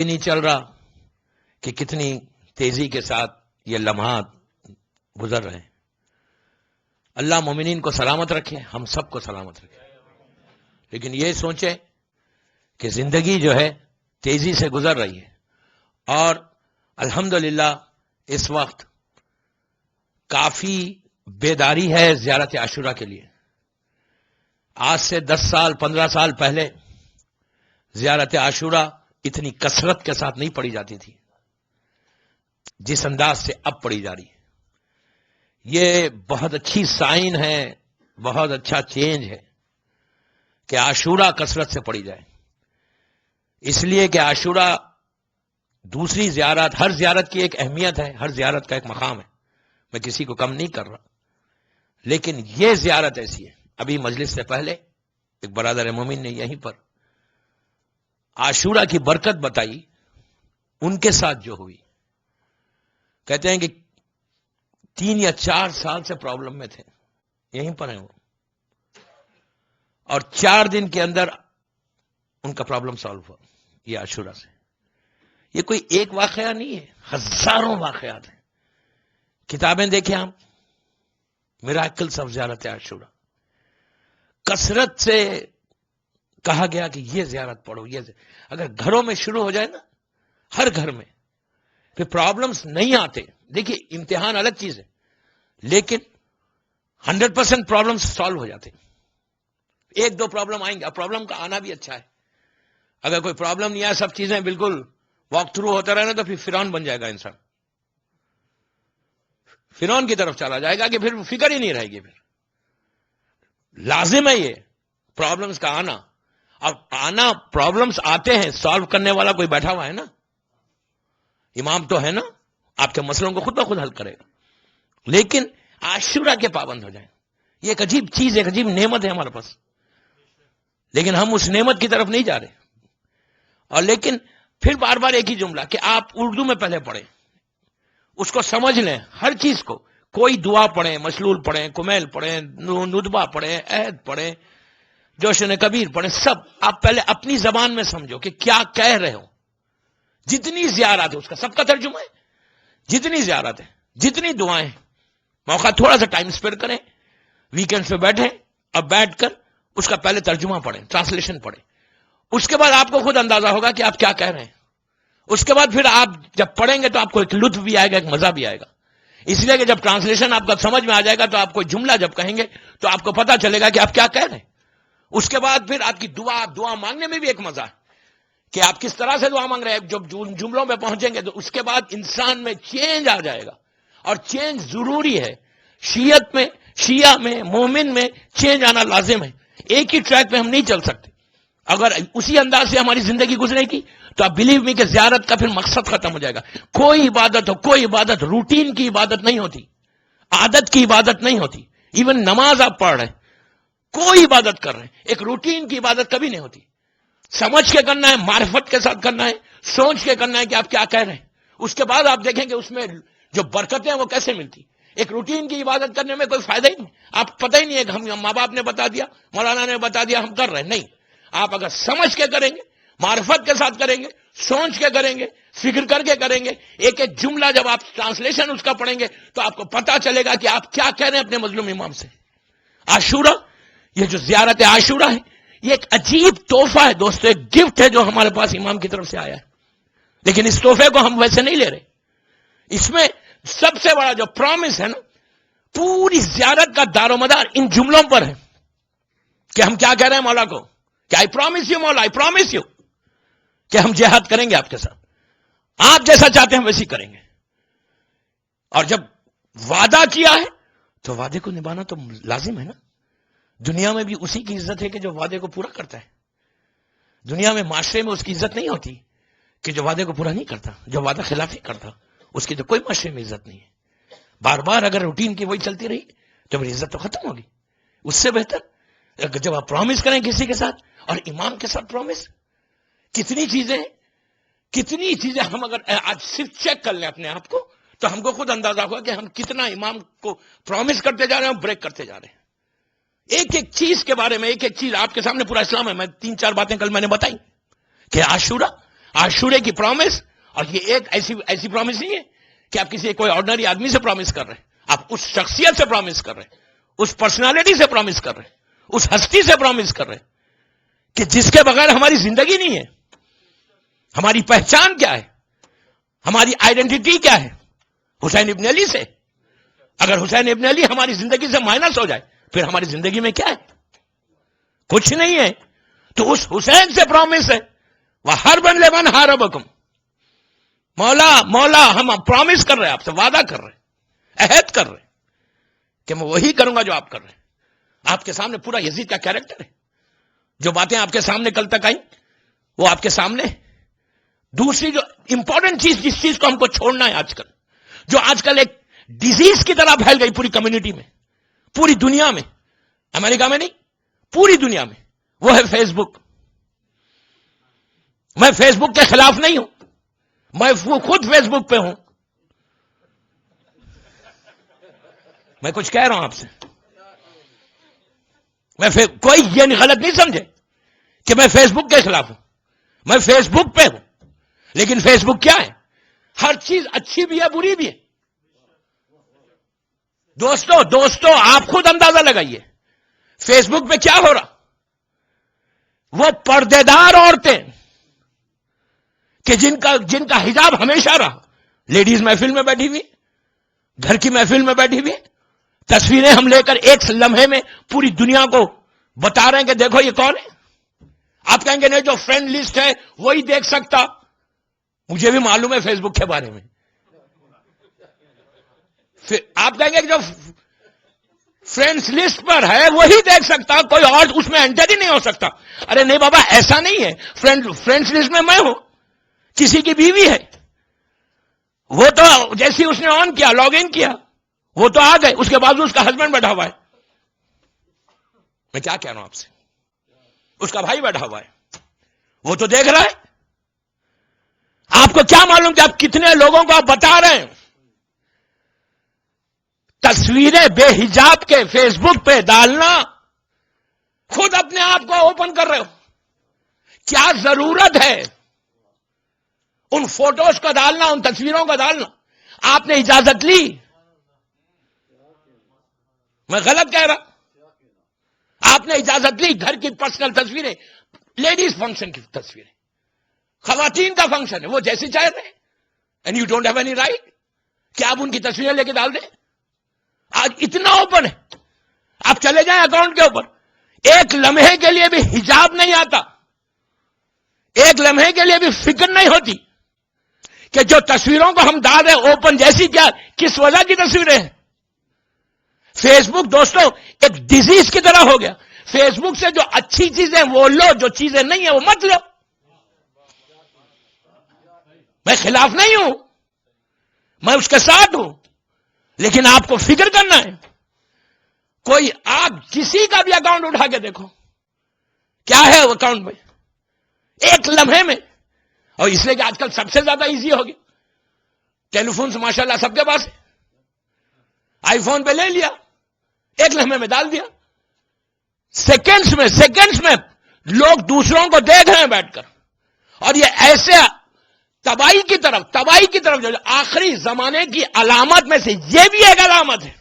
نہیں چل رہا کہ کتنی تیزی کے ساتھ یہ لمحات گزر رہے ہیں. اللہ مومنین کو سلامت رکھے، ہم سب کو سلامت رکھے. لیکن یہ سوچیں کہ زندگی جو ہے تیزی سے گزر رہی ہے، اور الحمدللہ اس وقت کافی بیداری ہے زیارت عاشورہ کے لیے. آج سے 10 سال 15 سال پہلے زیارت عاشورہ اتنی کثرت کے ساتھ نہیں پڑھی جاتی تھی جس انداز سے اب پڑھی جا رہی ہے. یہ بہت اچھی سائن ہے، بہت اچھا چینج ہے کہ عاشورہ کثرت سے پڑھی جائے. اس لیے کہ عاشورہ دوسری زیارت، ہر زیارت کی ایک اہمیت ہے، ہر زیارت کا ایک مقام ہے، میں کسی کو کم نہیں کر رہا، لیکن یہ زیارت ایسی ہے. ابھی مجلس سے پہلے ایک برادر مومن نے یہیں پر عاشورہ کی برکت بتائی، ان کے ساتھ جو ہوئی. کہتے ہیں کہ 3 یا 4 سال سے پرابلم میں تھے، یہیں پر ہیں وہ، اور 4 دن کے اندر ان کا پرابلم سالو ہوا یہ عاشورہ سے. یہ کوئی ایک واقعہ نہیں ہے، ہزاروں واقعات ہیں. کتابیں دیکھیں آپ، میراکلز آف زیارت عاشورہ، کثرت سے کہا گیا کہ یہ زیارت پڑھو. اگر گھروں میں شروع ہو جائے نا، ہر گھر میں، پھر پرابلمز نہیں آتے. دیکھیے امتحان الگ چیز ہے، لیکن 100% پرابلمز سالو ہو جاتے. 1-2 پرابلم آئیں گے، اب پرابلم کا آنا بھی اچھا ہے. اگر کوئی پرابلم نہیں آیا، سب چیزیں بالکل واک تھرو ہوتا رہنا، تو پھر فرعون بن جائے گا انسان، فرعون کی طرف چلا جائے گا کہ پھر فکر ہی نہیں رہے گی. پھر لازم ہے یہ پرابلمز کا آنا. اب آنا، پرابلمز آتے ہیں، سالو کرنے والا کوئی بیٹھا ہوا ہے نا، امام تو ہے نا، آپ کے مسئلوں کو خود بخود حل کرے گا. لیکن عاشورہ کے پابند ہو جائیں. یہ ایک عجیب چیز، ایک عجیب نعمت ہے ہمارے پاس، لیکن ہم اس نعمت کی طرف نہیں جا رہے. اور لیکن پھر بار بار ایک ہی جملہ کہ آپ اردو میں پہلے پڑھیں، اس کو سمجھ لیں، ہر چیز کو. کوئی دعا پڑھیں، مشلول پڑھیں، کمیل پڑھیں، ندبہ پڑھیں، عہد پڑھیں، جوشن کبیر پڑھیں، سب آپ پہلے اپنی زبان میں سمجھو کہ کیا کہہ رہے ہو. جتنی زیارت ہے اس کا سب کا ترجمہ ہے، جتنی زیارت ہے، جتنی دعائیں ہیں. موقع تھوڑا سا ٹائم اسپینڈ کریں، ویکینڈ پہ بیٹھیں، اب بیٹھ کر اس کا پہلے ترجمہ پڑھیں، ٹرانسلیشن پڑھیں. اس کے بعد آپ کو خود اندازہ ہوگا کہ آپ کیا کہہ رہے ہیں. اس کے بعد پھر آپ جب پڑھیں گے تو آپ کو ایک لطف بھی آئے گا، ایک مزہ بھی آئے گا. اس لیے کہ جب ٹرانسلیشن آپ کا سمجھ میں آ جائے گا تو آپ کوئی جملہ جب کہیں گے تو آپ کو پتا چلے گا کہ آپ کیا کہہ رہے ہیں. اس کے بعد پھر آپ کی دعا مانگنے میں بھی ایک مزہ ہے کہ آپ کس طرح سے دعا مانگ رہے ہیں. جب جملوں میں پہنچیں گے تو اس کے بعد انسان میں چینج آ جائے گا، اور چینج ضروری ہے. شیعت میں، شیعہ میں، مومن میں چینج آنا لازم ہے. ایک ہی ٹریک پہ ہم نہیں چل سکتے. اگر اسی انداز سے ہماری زندگی گزرے گی تو آپ بلیو می کہ زیارت کا پھر مقصد ختم ہو جائے گا. کوئی عبادت ہو، کوئی عبادت روٹین کی عبادت نہیں ہوتی، عادت کی عبادت نہیں ہوتی. ایون نماز آپ پڑھ رہے ہیں، کوئی عبادت کر رہے ہیں، ایک روٹین کی عبادت کبھی نہیں ہوتی. سمجھ کے کرنا ہے، معرفت کے ساتھ کرنا ہے، سوچ کے کرنا ہے کہ آپ کیا کہہ رہے ہیں. اس کے بعد آپ دیکھیں کہ اس میں جو برکتیں ہیں وہ کیسے ملتی. ایک روٹین کی عبادت کرنے میں کوئی فائدہ ہی نہیں. آپ پتہ ہی نہیں ہے کہ ہم ماں باپ نے بتا دیا، مولانا نے بتا دیا، ہم کر رہے ہیں. نہیں، آپ اگر سمجھ کے کریں گے، معرفت کے ساتھ کریں گے، سوچ کے کریں گے، فکر کر کے کریں گے، ایک ایک جملہ جب آپ ٹرانسلیشن اس کا پڑھیں گے تو آپ کو پتا چلے گا کہ آپ کیا کہہ رہے ہیں اپنے مظلوم امام سے. عاشورہ، یہ جو زیارت عاشورہ ہے، یہ ایک عجیب تحفہ ہے دوستو، ایک گفٹ ہے جو ہمارے پاس امام کی طرف سے آیا ہے. لیکن اس تحفے کو ہم ویسے نہیں لے رہے. اس میں سب سے بڑا جو پرامس ہے نا، پوری زیارت کا دار و مدار ان جملوں پر ہے کہ ہم کیا کہہ رہے ہیں مولا کو کہ آئی پرامس یو مولا، آئی پرامس یو کہ ہم جہاد کریں گے آپ کے ساتھ، آپ جیسا چاہتے ہیں ویسی کریں گے. اور جب وعدہ کیا ہے تو وعدے کو نبھانا تو لازم ہے نا. دنیا میں بھی اسی کی عزت ہے کہ جو وعدے کو پورا کرتا ہے. دنیا میں معاشرے میں اس کی عزت نہیں ہوتی کہ جو وعدے کو پورا نہیں کرتا، جو وعدہ خلافی کرتا، اس کی تو کوئی معاشرے میں عزت نہیں ہے. بار بار اگر روٹین کی وہی چلتی رہی تو میری عزت تو ختم ہوگی. اس سے بہتر جب آپ پرامس کریں کسی کے ساتھ، اور امام کے ساتھ پرامس، کتنی چیزیں ہم اگر آج صرف چیک کر لیں اپنے آپ کو تو ہم کو خود اندازہ ہوگا کہ ہم کتنا امام کو پرامس کرتے جا رہے ہیں اور بریک کرتے جا رہے ہیں. ایک ایک چیز کے بارے میں، ایک ایک چیز آپ کے سامنے پورا اسلام ہے. میں 3-4 باتیں کل میں نے بتائی کہ عاشورہ عاشورے کی پرومس، اور یہ ایک ایسی پرومس نہیں ہے کہ آپ کسی کوئی آرڈنری آدمی سے پرومس کر رہے ہیں، آپ اس شخصیت سے پرومس کر رہے ہیں، اس پرسنالٹی سے پرومس کر رہے ہیں، اس ہستی سے پرومس کر رہے ہیں کہ جس کے بغیر ہماری زندگی نہیں ہے. ہماری پہچان کیا ہے، ہماری آئیڈینٹی کیا ہے؟ حسین ابن علی سے. اگر حسین ابن علی ہماری زندگی سے مائنس ہو جائے پھر ہماری زندگی میں کیا ہے؟ کچھ نہیں ہے. تو اس حسین سے پرومس ہے، وَحَرْبًا لِمَنْ حَارَبَكُمْ، مولا ہم پرومس کر رہے ہیں، آپ سے وعدہ کر رہے ہیں، عہد کر رہے ہیں کہ میں وہی کروں گا جو آپ کر رہے ہیں. آپ کے سامنے پورا یزید کا کیریکٹر ہے. جو باتیں آپ کے سامنے کل تک آئیں وہ آپ کے سامنے. دوسری جو امپورٹنٹ چیز، جس چیز کو ہم کو چھوڑنا ہے آج کل، جو آج کل ایک ڈیزیز کی طرح پھیل گئی پوری کمیونٹی میں، پوری دنیا میں، امریکہ میں نہیں، پوری دنیا میں، وہ ہے فیس بک. میں فیس بک کے خلاف نہیں ہوں، میں خود فیس بک پہ ہوں. میں کچھ کہہ رہا ہوں آپ سے، کوئی یہ غلط نہیں سمجھے کہ میں فیس بک کے خلاف ہوں. میں فیس بک پہ ہوں، لیکن فیس بک کیا ہے؟ ہر چیز اچھی بھی ہے، بری بھی ہے. دوستو آپ خود اندازہ لگائیے فیس بک پہ کیا ہو رہا. وہ پردے دار عورتیں کہ جن کا حجاب ہمیشہ رہا، لیڈیز محفل میں بیٹھی ہوئی، گھر کی محفل میں بیٹھی ہوئی، تصویریں ہم لے کر ایک لمحے میں پوری دنیا کو بتا رہے ہیں کہ دیکھو یہ کون ہے. آپ کہیں گے نہیں، جو فرینڈ لسٹ ہے وہی دیکھ سکتا. مجھے بھی معلوم ہے فیس بک کے بارے میں. آپ کہیں گے کہ جو فرینڈس لسٹ پر ہے وہی دیکھ سکتا، کوئی اور اس میں انٹر ہی نہیں ہو سکتا. ارے نہیں بابا، ایسا نہیں ہے. فرینڈس لسٹ میں ہوں، کسی کی بیوی ہے، وہ تو جیسے اس نے آن کیا، لاگ ان کیا، وہ تو آ گئے، اس کے بعد اس کا ہسبینڈ بیٹھا ہوا ہے. میں کیا کہہ رہا ہوں آپ سے، اس کا بھائی بیٹھا ہوا ہے، وہ تو دیکھ رہا ہے. آپ کو کیا معلوم کہ آپ کتنے لوگوں کو آپ بتا رہے ہیں تصویریں بے حجاب کے فیس بک پہ ڈالنا. خود اپنے آپ کو اوپن کر رہے ہو. کیا ضرورت ہے ان فوٹوز کو ڈالنا، ان تصویروں کو ڈالنا؟ آپ نے اجازت لی؟ میں غلط کہہ رہا؟ آپ نے اجازت لی؟ گھر کی پرسنل تصویریں، لیڈیز فنکشن کی تصویریں، خواتین کا فنکشن ہے، وہ جیسے چاہ رہے ہیں، and you don't have any right کہ آپ ان کی تصویریں لے کے ڈال دیں. آج اتنا اوپن ہے. آپ چلے جائیں اکاؤنٹ کے اوپر، ایک لمحے کے لیے بھی حجاب نہیں آتا، ایک لمحے کے لیے بھی فکر نہیں ہوتی کہ جو تصویروں کو ہم ڈال رہے اوپن، جیسی کیا کس وجہ کی تصویریں ہیں. فیس بک دوستو ایک ڈیزیز کی طرح ہو گیا. فیس بک سے جو اچھی چیزیں وہ لو، جو چیزیں نہیں ہیں وہ مت لو. میں خلاف نہیں ہوں، میں اس کے ساتھ ہوں، لیکن آپ کو فکر کرنا ہے. کوئی آپ کسی کا بھی اکاؤنٹ اٹھا کے دیکھو، کیا ہے وہ اکاؤنٹ میں ایک لمحے میں. اور اس لیے کہ آج کل سب سے زیادہ ایزی ہو گیا، ٹیلی فون سے ماشاءاللہ سب کے پاس ہے، آئی فون پہ لے لیا، ایک لمحے میں ڈال دیا. سیکنڈز میں لوگ دوسروں کو دیکھ رہے ہیں بیٹھ کر. اور یہ ایسے تباہی کی طرف جو آخری زمانے کی علامت میں سے یہ بھی ایک علامت ہے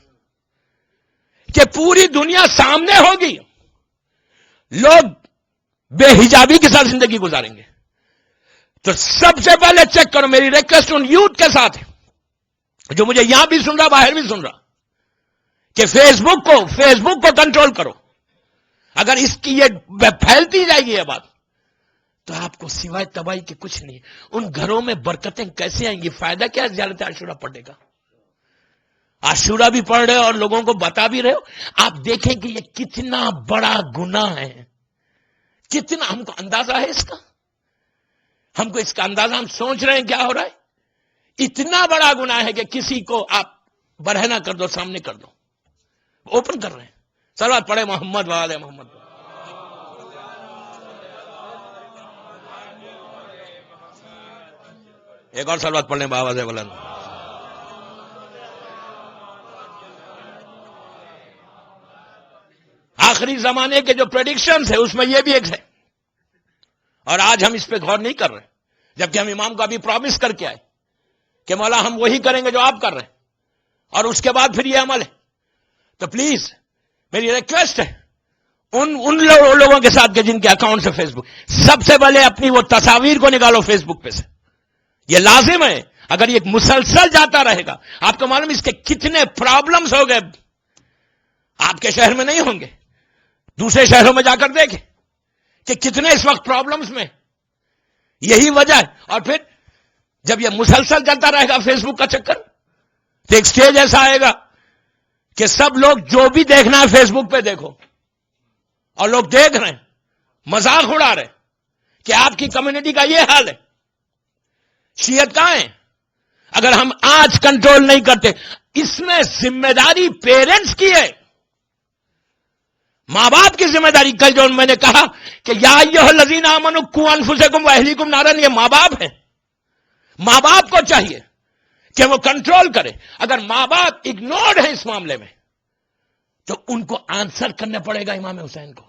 کہ پوری دنیا سامنے ہوگی، لوگ بے حجابی کے ساتھ زندگی گزاریں گے. تو سب سے پہلے چیک کرو، میری ریکویسٹ ان یوتھ کے ساتھ ہے جو مجھے یہاں بھی سن رہا، باہر بھی سن رہا، کہ فیس بک کو کنٹرول کرو. اگر اس کی یہ پھیلتی جائے گی یہ بات، تو آپ کو سوائے تباہی کے کچھ نہیں. ان گھروں میں برکتیں کیسے آئیں گی؟ فائدہ کیا ہے زیارت عاشورہ پڑھنے کا؟ عاشورہ بھی پڑھ رہے ہو اور لوگوں کو بتا بھی رہے ہو. آپ دیکھیں کہ یہ کتنا بڑا گناہ ہے، کتنا ہم کو اندازہ ہے اس کا، ہم کو اس کا اندازہ، ہم سوچ رہے ہیں کیا ہو رہا ہے. اتنا بڑا گناہ ہے کہ کسی کو آپ برہنہ کر دو، سامنے کر دو، اوپن کر رہے ہیں. صلوات پڑھے محمد وآل محمد. ایک اور صلوات پڑھ لیں بآواز بلند. آخری زمانے کے جو پریڈکشنز ہے اس میں یہ بھی ایک ہے، اور آج ہم اس پہ غور نہیں کر رہے. جبکہ ہم امام کو ابھی پرامس کر کے آئے کہ مولا ہم وہی کریں گے جو آپ کر رہے ہیں، اور اس کے بعد پھر یہ عمل ہے. تو پلیز میری ریکویسٹ ہے ان لوگوں کے ساتھ کہ جن کے اکاؤنٹ سے فیس بک، سب سے پہلے اپنی وہ تصاویر کو نکالو فیس بک پہ سے. یہ لازم ہے. اگر یہ مسلسل جاتا رہے گا، آپ کو معلوم اس کے کتنے پرابلمز ہو گئے. آپ کے شہر میں نہیں ہوں گے، دوسرے شہروں میں جا کر دیکھیں کہ کتنے اس وقت پرابلمز میں. یہی وجہ ہے. اور پھر جب یہ مسلسل چلتا رہے گا فیس بک کا چکر، تو ایک سٹیج ایسا آئے گا کہ سب لوگ جو بھی دیکھنا ہے فیس بک پہ دیکھو، اور لوگ دیکھ رہے ہیں، مذاق اڑا رہے ہیں کہ آپ کی کمیونٹی کا یہ حال ہے. شیعت کہاں ہے؟ اگر ہم آج کنٹرول نہیں کرتے، اس میں ذمہ داری پیرنٹس کی ہے، ماں باپ کی ذمہ داری. کل جو میں نے کہا کہ یا ایھا الذین آمنوا قوا انفسکم واہلیکم نارا، یہ ماں باپ ہیں. ماں باپ کو چاہیے کہ وہ کنٹرول کرے. اگر ماں باپ اگنورڈ ہیں اس معاملے میں تو ان کو آنسر کرنا پڑے گا امام حسین کو.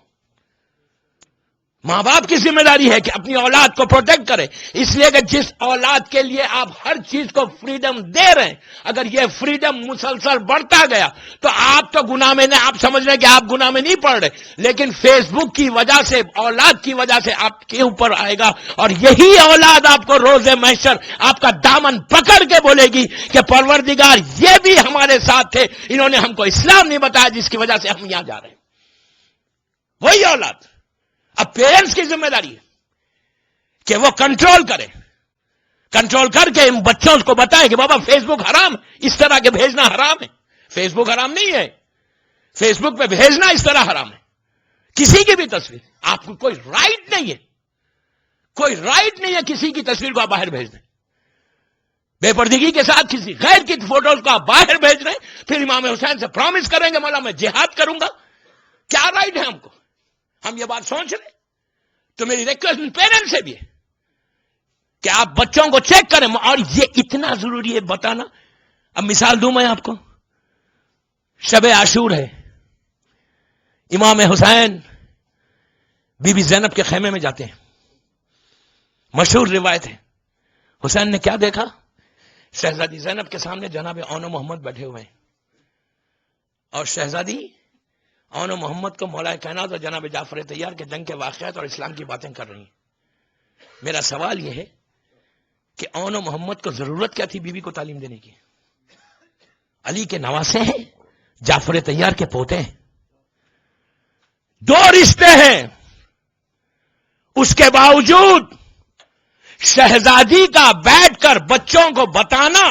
ماں باپ کی ذمہ داری ہے کہ اپنی اولاد کو پروٹیکٹ کرے. اس لیے کہ جس اولاد کے لیے آپ ہر چیز کو فریڈم دے رہے ہیں، اگر یہ فریڈم مسلسل بڑھتا گیا تو آپ تو گناہ میں نہیں، آپ سمجھ رہے ہیں کہ آپ گناہ میں نہیں پڑ رہے، لیکن فیس بک کی وجہ سے، اولاد کی وجہ سے آپ کے اوپر آئے گا. اور یہی اولاد آپ کو روز محشر آپ کا دامن پکڑ کے بولے گی کہ پروردگار یہ بھی ہمارے ساتھ تھے، انہوں نے ہم کو اسلام نہیں بتایا جس کی وجہ سے ہم یہاں جا رہے ہیں. وہی اولاد. اب پیرنٹس کی ذمہ داری ہے کہ وہ کنٹرول کرے، کنٹرول کر کے ان بچوں کو بتائیں کہ بابا فیس بک حرام، اس طرح کے بھیجنا حرام ہے. فیس بک حرام نہیں ہے، فیس بک پہ بھیجنا اس طرح حرام ہے. کسی کی بھی تصویر، آپ کو کوئی رائٹ نہیں ہے، کوئی رائٹ نہیں ہے کسی کی تصویر کو آپ باہر بھیج دیں. بے پردگی کے ساتھ کسی غیر کی فوٹوز کو آپ باہر بھیج رہے ہیں، پھر امام حسین سے پرامس کریں گے مولا میں جہاد کروں گا. کیا رائٹ ہے ہم کو؟ ہم یہ بات سوچ رہے. تو میری ریکویسٹ پیرنٹس سے بھی ہے کہ آپ بچوں کو چیک کریں. اور یہ اتنا ضروری ہے بتانا. اب مثال دوں میں آپ کو، شب عاشور ہے، امام حسین بی بی زینب کے خیمے میں جاتے ہیں. مشہور روایت ہے. حسین نے کیا دیکھا؟ شہزادی زینب کے سامنے جناب اون محمد بیٹھے ہوئے ہیں، اور شہزادی اون محمد کو مولا کائنات اور جناب جعفر طیار کے جنگ کے واقعات اور اسلام کی باتیں کر رہی ہیں. میرا سوال یہ ہے کہ اون محمد کو ضرورت کیا تھی بیوی کو تعلیم دینے کی؟ علی کے نواسے ہیں، جعفر طیار کے پوتے ہیں، دو رشتے ہیں. اس کے باوجود شہزادی کا بیٹھ کر بچوں کو بتانا،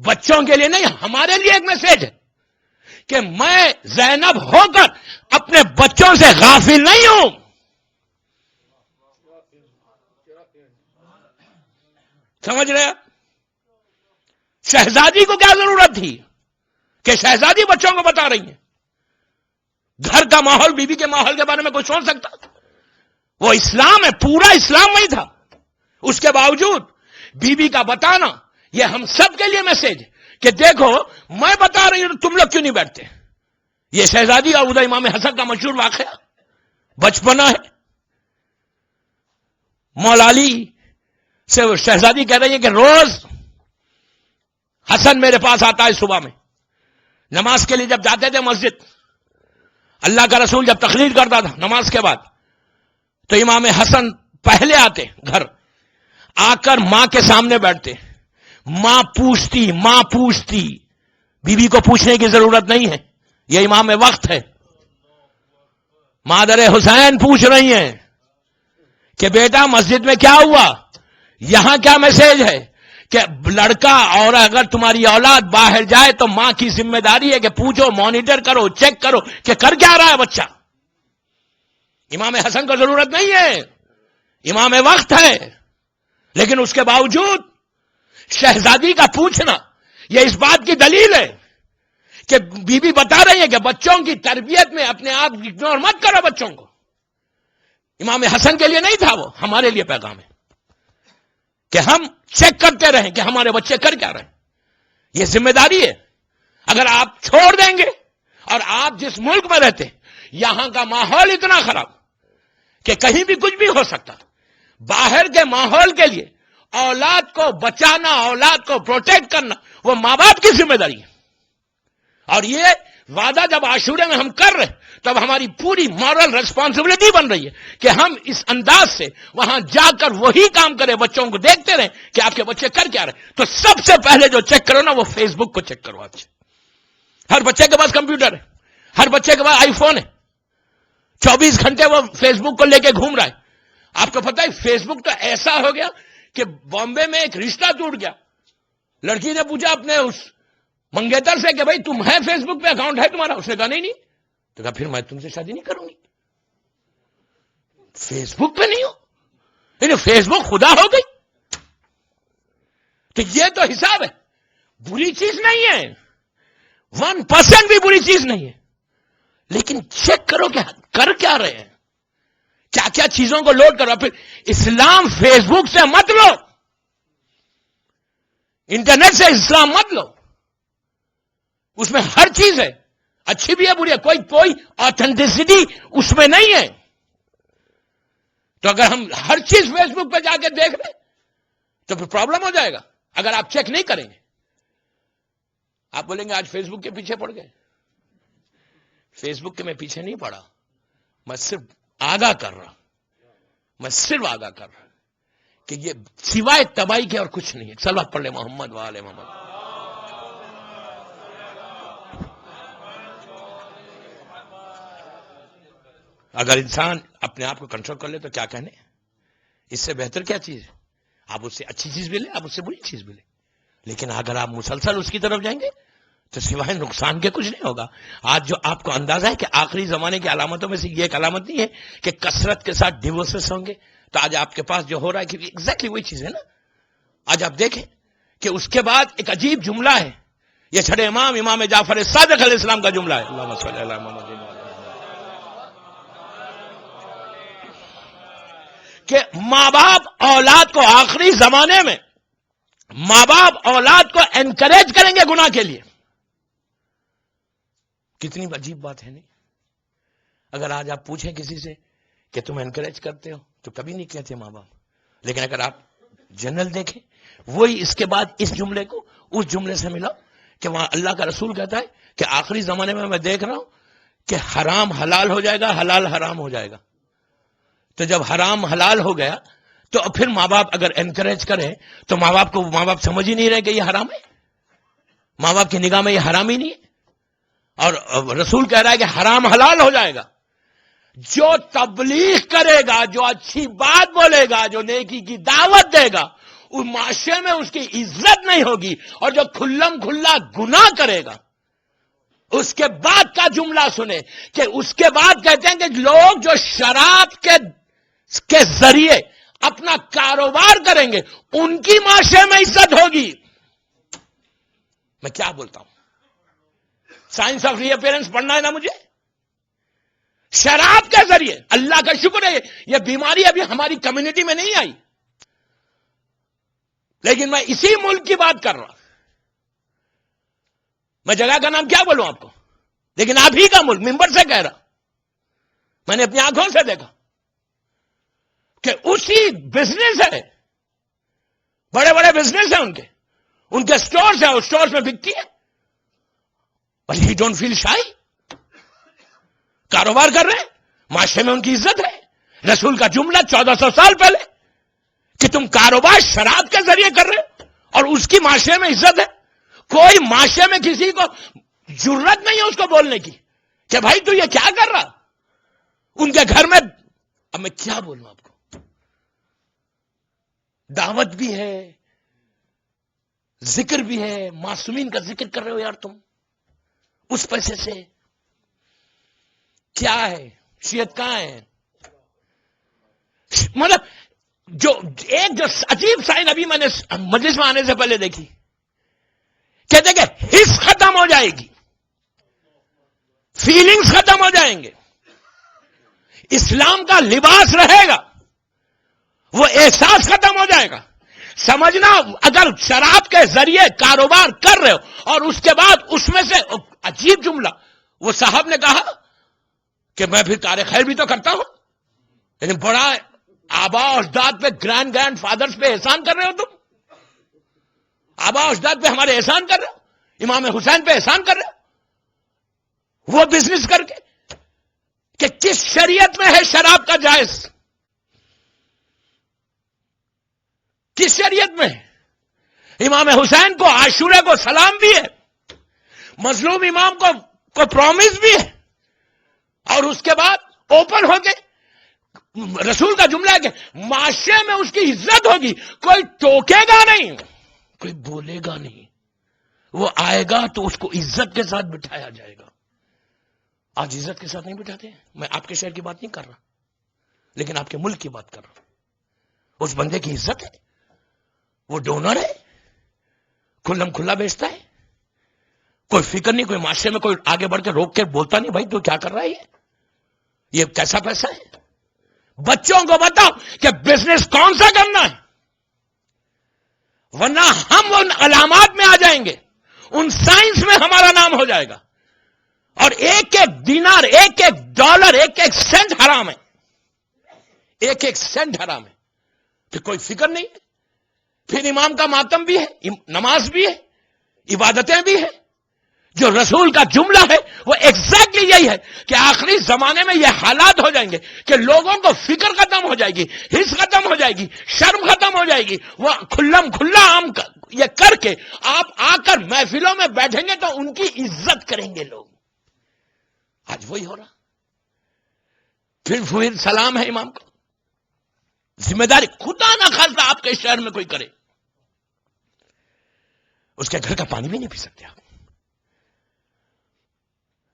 بچوں کے لیے نہیں ہمارے لیے ایک میسج ہے کہ میں زینب ہو کر اپنے بچوں سے غافل نہیں ہوں. سمجھ رہے؟ شہزادی کو کیا ضرورت تھی کہ شہزادی بچوں کو بتا رہی ہیں؟ گھر کا ماحول، بیوی کے ماحول کے بارے میں کوئی سوچ سکتا؟ وہ اسلام ہے، پورا اسلام وہی تھا. اس کے باوجود بیوی کا بتانا یہ ہم سب کے لیے میسج ہے کہ دیکھو میں بتا رہی ہوں تم لوگ کیوں نہیں بیٹھتے. یہ شہزادی اور ادھر امام حسن کا مشہور واقعہ بچپنا ہے. مولا علی سے وہ شہزادی کہہ رہی ہے کہ روز حسن میرے پاس آتا ہے صبح میں نماز کے لیے. جب جاتے تھے مسجد، اللہ کا رسول جب تقریر کرتا تھا نماز کے بعد، تو امام حسن پہلے آتے گھر، آ کر ماں کے سامنے بیٹھتے. ماں پوچھتی. بیوی کو پوچھنے کی ضرورت نہیں ہے، یہ امام وقت ہے. مادر حسین پوچھ رہی ہیں کہ بیٹا مسجد میں کیا ہوا، یہاں کیا میسج ہے کہ لڑکا اور اگر تمہاری اولاد باہر جائے تو ماں کی ذمہ داری ہے کہ پوچھو، مانیٹر کرو، چیک کرو کہ کر کیا رہا ہے بچہ. امام حسن کو ضرورت نہیں ہے، امام وقت ہے. لیکن اس کے باوجود شہزادی کا پوچھنا یہ اس بات کی دلیل ہے کہ بی بی بتا رہی ہے کہ بچوں کی تربیت میں اپنے آپ اگنور مت کرو بچوں کو. امام حسن کے لیے نہیں تھا، وہ ہمارے لیے پیغام ہے کہ ہم چیک کرتے رہیں کہ ہمارے بچے کر کیا رہے ہیں. یہ ذمہ داری ہے. اگر آپ چھوڑ دیں گے، اور آپ جس ملک میں رہتے یہاں کا ماحول اتنا خراب کہ کہیں بھی کچھ بھی ہو سکتا، باہر کے ماحول کے لیے اولاد کو بچانا، اولاد کو پروٹیکٹ کرنا وہ ماں باپ کی ذمہ داری ہے. اور یہ وعدہ جب عاشورے میں ہم کر رہے ہیں تب ہماری پوری مورل ریسپانسبلٹی بن رہی ہے کہ ہم اس انداز سے وہاں جا کر وہی کام کریں، بچوں کو دیکھتے رہیں کہ آپ کے بچے کر کیا رہے. تو سب سے پہلے جو چیک کرو نا وہ فیس بک کو چیک کرو. آپ ہر بچے کے پاس کمپیوٹر ہے، ہر بچے کے پاس آئی فون ہے، 24 گھنٹے وہ فیس بک کو لے کے گھوم رہا ہے. آپ کو پتا ہے فیس بک تو ایسا ہو گیا کہ بامبے میں ایک رشتہ ٹوٹ گیا. لڑکی نے پوچھا اپنے اس منگیتر سے کہ بھائی تم ہے فیس بک پہ اکاؤنٹ ہے تمہارا؟ اس نے کہا نہیں. تو کہا پھر میں تم سے شادی نہیں کروں گی، فیس بک پہ نہیں ہو. یعنی فیس بک خدا ہو گئی. تو یہ تو حساب ہے، بری چیز نہیں ہے، 1% بھی بری چیز نہیں ہے. لیکن چیک کرو کہ کر کیا رہے ہیں، کیا کیا چیزوں کو لوڈ کرو. پھر اسلام فیس بک سے مت لو، انٹرنیٹ سے اسلام مت لو. اس میں ہر چیز ہے، اچھی بھی ہے بری ہے، کوئی آتھینٹسٹی اس میں نہیں ہے. تو اگر ہم ہر چیز فیس بک پہ جا کے دیکھ لیں تو پھر پرابلم ہو جائے گا. اگر آپ چیک نہیں کریں گے، آپ بولیں گے آج فیس بک کے پیچھے پڑ گئے. فیس بک کے میں پیچھے نہیں پڑا، میں صرف آگاہ کر رہا، کہ یہ سوائے تباہی کے اور کچھ نہیں ہے. صلوات پڑھ لے محمد وآل محمد. اگر انسان اپنے آپ کو کنٹرول کر لے تو کیا کہنے، اس سے بہتر کیا چیز ہے. آپ اس سے اچھی چیز بھی لیں، آپ اس سے بری چیز بھی لیں. لیکن اگر آپ مسلسل اس کی طرف جائیں گے تو سوائے نقصان کے کچھ نہیں ہوگا. آج جو آپ کو اندازہ ہے کہ آخری زمانے کی علامتوں میں سے یہ ایک علامت نہیں ہے کہ کثرت کے ساتھ ڈیورسز ہوں گے. تو آج آپ کے پاس جو ہو رہا ہے کہ ایگزیکٹلی وہی چیز ہے نا. آج آپ دیکھیں کہ اس کے بعد ایک عجیب جملہ ہے، یہ چھڑے امام جعفر صادق علیہ السلام کا جملہ ہے. اللہم صلی علی محمد کہ ماں باپ اولاد کو آخری زمانے میں ماں باپ اولاد کو انکریج کریں گے گناہ کے لیے. کتنی عجیب بات ہے نہیں. اگر آج آپ پوچھیں کسی سے کہ تم انکریج کرتے ہو تو کبھی نہیں کہتے ماں باپ. لیکن اگر آپ جنرل دیکھیں وہی اس کے بعد اس جملے کو اس جملے سے ملا کہ وہاں اللہ کا رسول کہتا ہے کہ آخری زمانے میں دیکھ رہا ہوں کہ حرام حلال ہو جائے گا، حلال حرام ہو جائے گا. تو جب حرام حلال ہو گیا تو پھر ماں باپ اگر انکریج کریں تو ماں باپ سمجھ ہی نہیں رہے کہ یہ حرام ہے. ماں باپ کی نگاہ میں یہ حرام ہی نہیں ہے. اور رسول کہہ رہا ہے کہ حرام حلال ہو جائے گا. جو تبلیغ کرے گا، جو اچھی بات بولے گا، جو نیکی کی دعوت دے گا، اس معاشرے میں اس کی عزت نہیں ہوگی. اور جو کھلم کھلا گناہ کرے گا اس کے بعد کا جملہ سنیں کہ اس کے بعد کہتے ہیں کہ لوگ جو شراب کے ذریعے اپنا کاروبار کریں گے ان کی معاشرے میں عزت ہوگی. میں کیا بولتا ہوں، سائنس آف ری اپیرنس پڑھنا ہے نا مجھے. شراب کے ذریعے، اللہ کا شکر ہے یہ بیماری ابھی ہماری کمیونٹی میں نہیں آئی، لیکن میں اسی ملک کی بات کر رہا. میں جگہ کا نام کیا بولوں آپ کو، لیکن آپ ہی کا ملک، ممبر سے کہہ رہا. میں نے اپنی آنکھوں سے دیکھا کہ اسی بزنس ہے، بڑے بڑے بزنس ہیں ان کے سٹورز ہیں، اس سٹورز میں بکتی ہے. بٹ ہی ڈونٹ فیل شائی. کاروبار کر رہے ہیں، معاشرے میں ان کی عزت ہے. رسول کا جملہ 1400 سال پہلے کہ تم کاروبار شراب کے ذریعے کر رہے ہو اور اس کی معاشرے میں عزت ہے. کوئی معاشرے میں کسی کو جرت نہیں ہے اس کو بولنے کی کہ بھائی تو یہ کیا کر رہا. ان کے گھر میں اب میں کیا بولوں آپ کو، دعوت بھی ہے، ذکر بھی ہے، معصومین کا ذکر کر رہے ہو یار تم اس پیسے سے. کیا ہے شیعت کہاں ہے؟ مطلب جو عجیب سائن ابھی میں نے مجلس میں آنے سے پہلے دیکھی، کہتے کہ حس ختم ہو جائے گی، فیلنگز ختم ہو جائیں گے، اسلام کا لباس رہے گا، وہ احساس ختم ہو جائے گا. سمجھنا اگر شراب کے ذریعے کاروبار کر رہے ہو اور اس کے بعد اس میں سے عجیب جملہ وہ صاحب نے کہا کہ میں پھر کار خیر بھی تو کرتا ہوں، لیکن بڑا آبا اجداد پہ گرینڈ فادرز پہ احسان کر رہے ہو تم. آبا اجداد پہ ہمارے احسان کر رہے ہو, امام حسین پہ احسان کر رہے ہو, وہ بزنس کر کے کہ کس شریعت میں ہے شراب کا جائز؟ کس شریعت میں ہے؟ امام حسین کو عاشورہ کو سلام بھی ہے, مظلوم امام کو پرومس بھی ہے, اور اس کے بعد اوپن ہو کے رسول کا جملہ ہے کہ معاشرے میں اس کی عزت ہوگی, کوئی ٹوکے گا نہیں, کوئی بولے گا نہیں, وہ آئے گا تو اس کو عزت کے ساتھ بٹھایا جائے گا. آج عزت کے ساتھ نہیں بٹھاتے. میں آپ کے شہر کی بات نہیں کر رہا, لیکن آپ کے ملک کی بات کر رہا ہوں. اس بندے کی عزت ہے, وہ ڈونر ہے, کھلم کھلا بیچتا ہے, کوئی فکر نہیں, کوئی معاشرے میں کوئی آگے بڑھ کے روک کے بولتا نہیں بھائی تو کیا کر رہا ہے, یہ کیسا پیسہ ہے. بچوں کو بتاؤ کہ بزنس کون سا کرنا ہے, ورنہ ہم ان علامات میں آ جائیں گے, ان سائنس میں ہمارا نام ہو جائے گا, اور ایک ایک دینار, ایک ایک ڈالر, ایک ایک سینٹ حرام ہے, ایک ایک سینٹ حرام ہے. پھر کوئی فکر نہیں ہے. پھر امام کا ماتم بھی ہے, نماز بھی ہے, عبادتیں بھی ہیں. جو رسول کا جملہ ہے وہ ایگزیکٹلی یہی ہے کہ آخری زمانے میں یہ حالات ہو جائیں گے کہ لوگوں کو فکر ختم ہو جائے گی, حس ختم ہو جائے گی, شرم ختم ہو جائے گی. وہ کھلم کھلا عام یہ کر کے آپ آ کر محفلوں میں بیٹھیں گے تو ان کی عزت کریں گے لوگ. آج وہی ہو رہا. پھر سلام ہے امام کو, ذمہ داری خدا نہ خاصا آپ کے شہر میں کوئی کرے, اس کے گھر کا پانی بھی نہیں پی سکتے آپ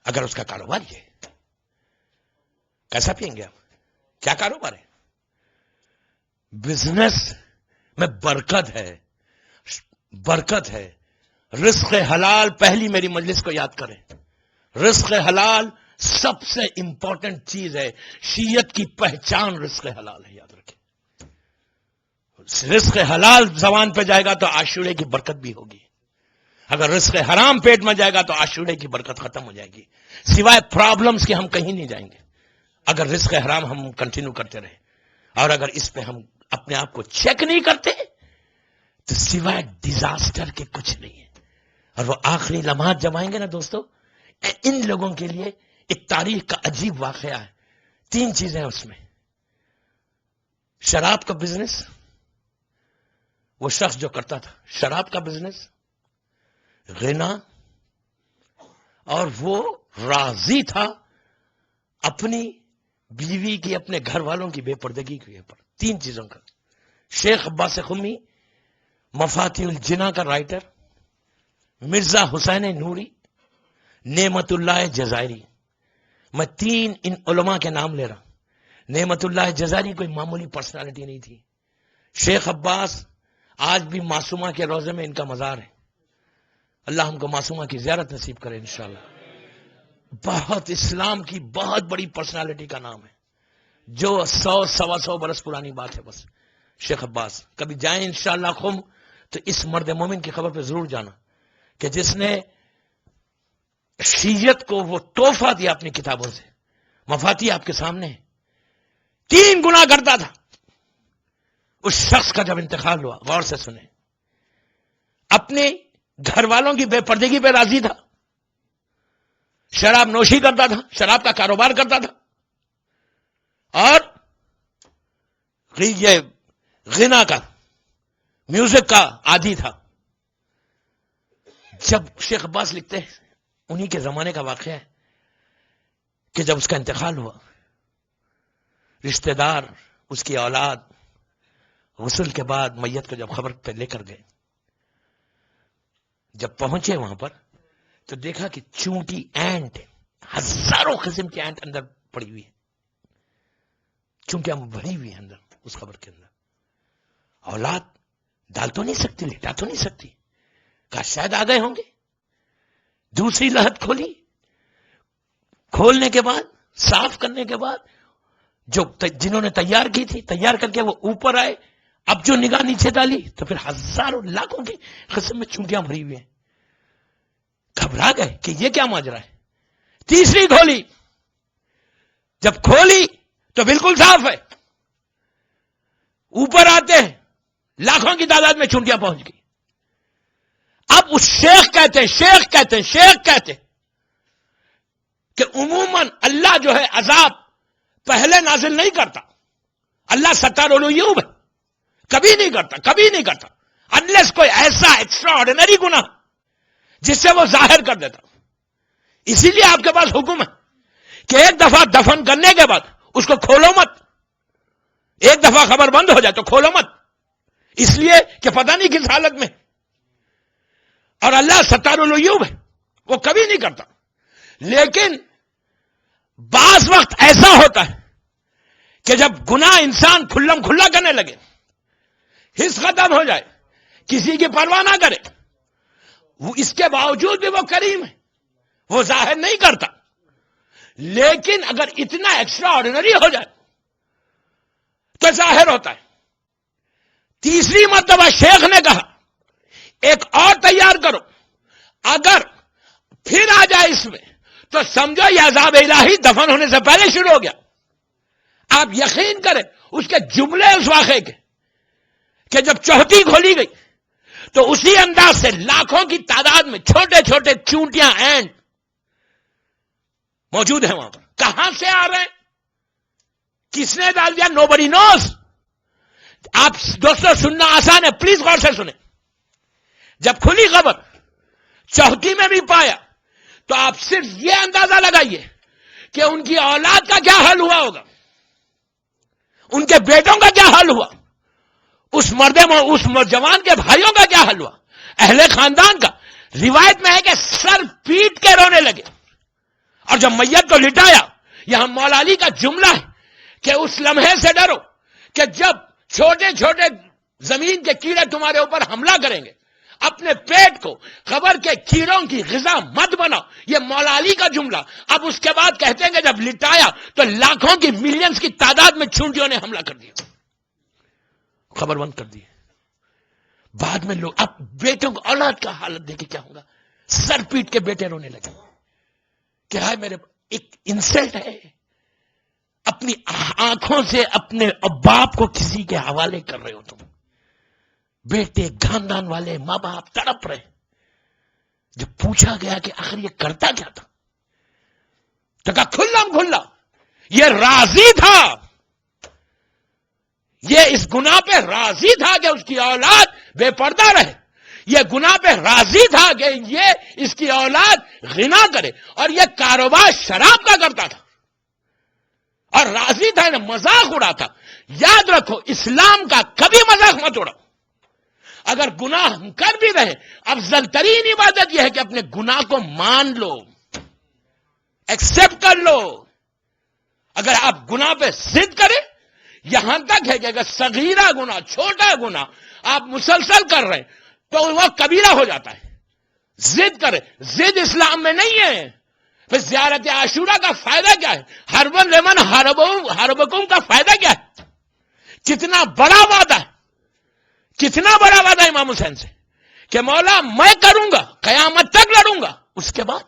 اگر اس کا کاروبار یہ ہے. کیسا پئیں گے آپ؟ کیا کاروبار ہے؟ بزنس میں برکت ہے, برکت ہے. رزق حلال, پہلی میری مجلس کو یاد کریں, رزق حلال سب سے امپورٹنٹ چیز ہے. شیعت کی پہچان رزق حلال ہے, یاد رکھیں. رزق حلال زبان پہ جائے گا تو عاشورے کی برکت بھی ہوگی. اگر رزق حرام پیٹ میں جائے گا تو عاشورے کی برکت ختم ہو جائے گی. سوائے پرابلمز کے ہم کہیں نہیں جائیں گے اگر رزق حرام ہم کنٹینیو کرتے رہے. اور اگر اس پہ ہم اپنے آپ کو چیک نہیں کرتے تو سوائے ڈیزاسٹر کے کچھ نہیں ہے. اور وہ آخری لمحات جب آئیں گے نا دوستو, ان لوگوں کے لیے ایک تاریخ کا عجیب واقعہ ہے. 3 چیزیں اس میں. شراب کا بزنس, وہ شخص جو کرتا تھا شراب کا بزنس, غنا, اور وہ راضی تھا اپنی بیوی کی, اپنے گھر والوں کی بے پردگی کے اوپر. 3 چیزوں کا. شیخ عباس قمی, مفاتیح الجنا کا رائٹر, مرزا حسین نوری, نعمت اللہ جزائری. میں 3 ان علماء کے نام لے رہا ہوں. نعمت اللہ جزائری کوئی معمولی پرسنالٹی نہیں تھی. شیخ عباس آج بھی معصومہ کے روزے میں ان کا مزار ہے. اللہ ہم کو معصومہ کی زیارت نصیب کرے انشاءاللہ. بہت اسلام کی بہت بڑی پرسنالٹی کا نام ہے, جو 100-125 برس پرانی بات ہے. بس شیخ عباس کبھی جائیں انشاءاللہ خم تو اس مرد مومن کی خبر پہ ضرور جانا کہ جس نے شیعت کو وہ تحفہ دیا اپنی کتابوں سے. مفاتیح آپ کے سامنے ہے. 3 گناہ کرتا تھا. اس شخص کا جب انتقال ہوا, غور سے سنیں, اپنے گھر والوں کی بے پردگی پہ راضی تھا, شراب نوشی کرتا تھا, شراب کا کاروبار کرتا تھا, اور یہ غنا کا, میوزک کا عادی تھا. جب شیخ عباس لکھتے ہیں, انہی کے زمانے کا واقعہ ہے کہ جب اس کا انتقال ہوا, رشتہ دار, اس کی اولاد غسل کے بعد میت کو جب خبر پہ لے کر گئے, جب پہنچے وہاں پر تو دیکھا کہ چونٹی اینٹ, ہزاروں قسم کی اینٹ اندر پڑی ہوئی ہے, چونکہ بھری ہوئی ہے اندر اس خبر کے اندر. اولاد ڈال تو نہیں سکتی, لٹا تو نہیں سکتی, کہا شاید آ گئے ہوں گے. دوسری لحد کھولی, کھولنے کے بعد, صاف کرنے کے بعد, جو جنہوں نے تیار کی تھی, تیار کر کے وہ اوپر آئے, اب جو نگاہ نیچے ڈالی تو پھر ہزاروں لاکھوں کی قسم میں چونٹیاں بھری ہوئی ہیں. گھبرا گئے کہ یہ کیا ماجرا ہے. تیسری کھولی, جب کھولی تو بالکل صاف ہے, اوپر آتے ہیں لاکھوں کی تعداد میں چونٹیاں پہنچ گئی. اب اس شیخ کہتے ہیں کہ عموماً اللہ جو ہے عذاب پہلے نازل نہیں کرتا. اللہ ستار الغیوب ہے, کبھی نہیں کرتا انلیس کوئی ایسا ایکسٹرا آرڈینری گناہ جس سے وہ ظاہر کر دیتا. اسی لیے آپ کے پاس حکم ہے کہ ایک دفعہ دفن کرنے کے بعد اس کو کھولو مت. ایک دفعہ خبر بند ہو جائے تو کھولو مت, اس لیے کہ پتہ نہیں کس حالت میں. اور اللہ ستار الغیوب ہے, وہ کبھی نہیں کرتا. لیکن بعض وقت ایسا ہوتا ہے کہ جب گناہ انسان کھلم کھلا کرنے لگے, حس ختم ہو جائے, کسی کی پرواہ نہ کرے, وہ اس کے باوجود بھی وہ کریم ہے, وہ ظاہر نہیں کرتا. لیکن اگر اتنا ایکسٹرا آرڈینری ہو جائے تو ظاہر ہوتا ہے. تیسری مرتبہ شیخ نے کہا ایک اور تیار کرو, اگر پھر آ جائے اس میں تو سمجھو یہ عذاب الہی دفن ہونے سے پہلے شروع ہو گیا. آپ یقین کریں اس کے جملے اس واقعے کے کہ جب چوہتی کھولی گئی تو اسی انداز سے لاکھوں کی تعداد میں چھوٹے چھوٹے چونٹیاں اینٹ موجود ہیں وہاں پر. کہاں سے آ رہے ہیں, کس نے ڈال دیا, نو بڈی نوز. آپ دوستوں سننا آسان ہے, پلیز غور سے سنیں. جب کھلی خبر چوہتی میں بھی پایا تو آپ صرف یہ اندازہ لگائیے کہ ان کی اولاد کا کیا حال ہوا ہوگا, ان کے بیٹوں کا کیا حال ہوا, اس جوان کے بھائیوں کا کیا حال ہوا, اہل خاندان کا. روایت میں ہے کہ سر پیٹ کے رونے لگے. اور جب میت کو لٹایا, یہاں مولا علی کا جملہ ہے کہ اس لمحے سے ڈرو کہ جب چھوٹے چھوٹے زمین کے کیڑے تمہارے اوپر حملہ کریں گے, اپنے پیٹ کو قبر کے کیڑوں کی غذا مت بناؤ. یہ مولا علی کا جملہ. اب اس کے بعد کہتے ہیں کہ جب لٹایا تو لاکھوں کی ملینز کی تعداد میں چونٹیوں نے حملہ کر دیا, خبر بند کر دی. بعد میں لوگ اب بیٹوں کو اولاد کا حالت دیکھے کیا ہوگا, سر پیٹ کے بیٹے رونے لگے کہ ہائے میرے, ایک انسلٹ ہے. اپنی آنکھوں سے اپنے باپ کو کسی کے حوالے کر رہے ہو تم. بیٹے خاندان والے ماں باپ تڑپ رہے. جب پوچھا گیا کہ آخر یہ کرتا کیا تھا تو کہا کھلم کھلا یہ راضی تھا, یہ اس گناہ پہ راضی تھا کہ اس کی اولاد بے پردہ رہے. یہ گناہ پہ راضی تھا کہ یہ اس کی اولاد غنا کرے. اور یہ کاروبار شراب کا کرتا تھا اور راضی تھا, مذاق اڑاتا. یاد رکھو اسلام کا کبھی مذاق مت اڑاؤ. اگر گناہ ہم کر بھی رہے, افضل ترین عبادت یہ ہے کہ اپنے گناہ کو مان لو, ایکسپٹ کر لو. اگر آپ گناہ پہ ضد کریں, یہاں تک ہے کہ اگر صغیرہ گناہ, چھوٹا گناہ آپ مسلسل کر رہے ہیں تو وہ کبیرہ ہو جاتا ہے. ضد کریں, ضد اسلام میں نہیں ہے. پھر زیارت عاشورہ کا فائدہ کیا ہے, ہربن لمن ہربکم کا فائدہ کیا ہے. کتنا بڑا وعدہ ہے, کتنا بڑا وعدہ ہے امام حسین سے کہ مولا میں کروں گا, قیامت تک لڑوں گا. اس کے بعد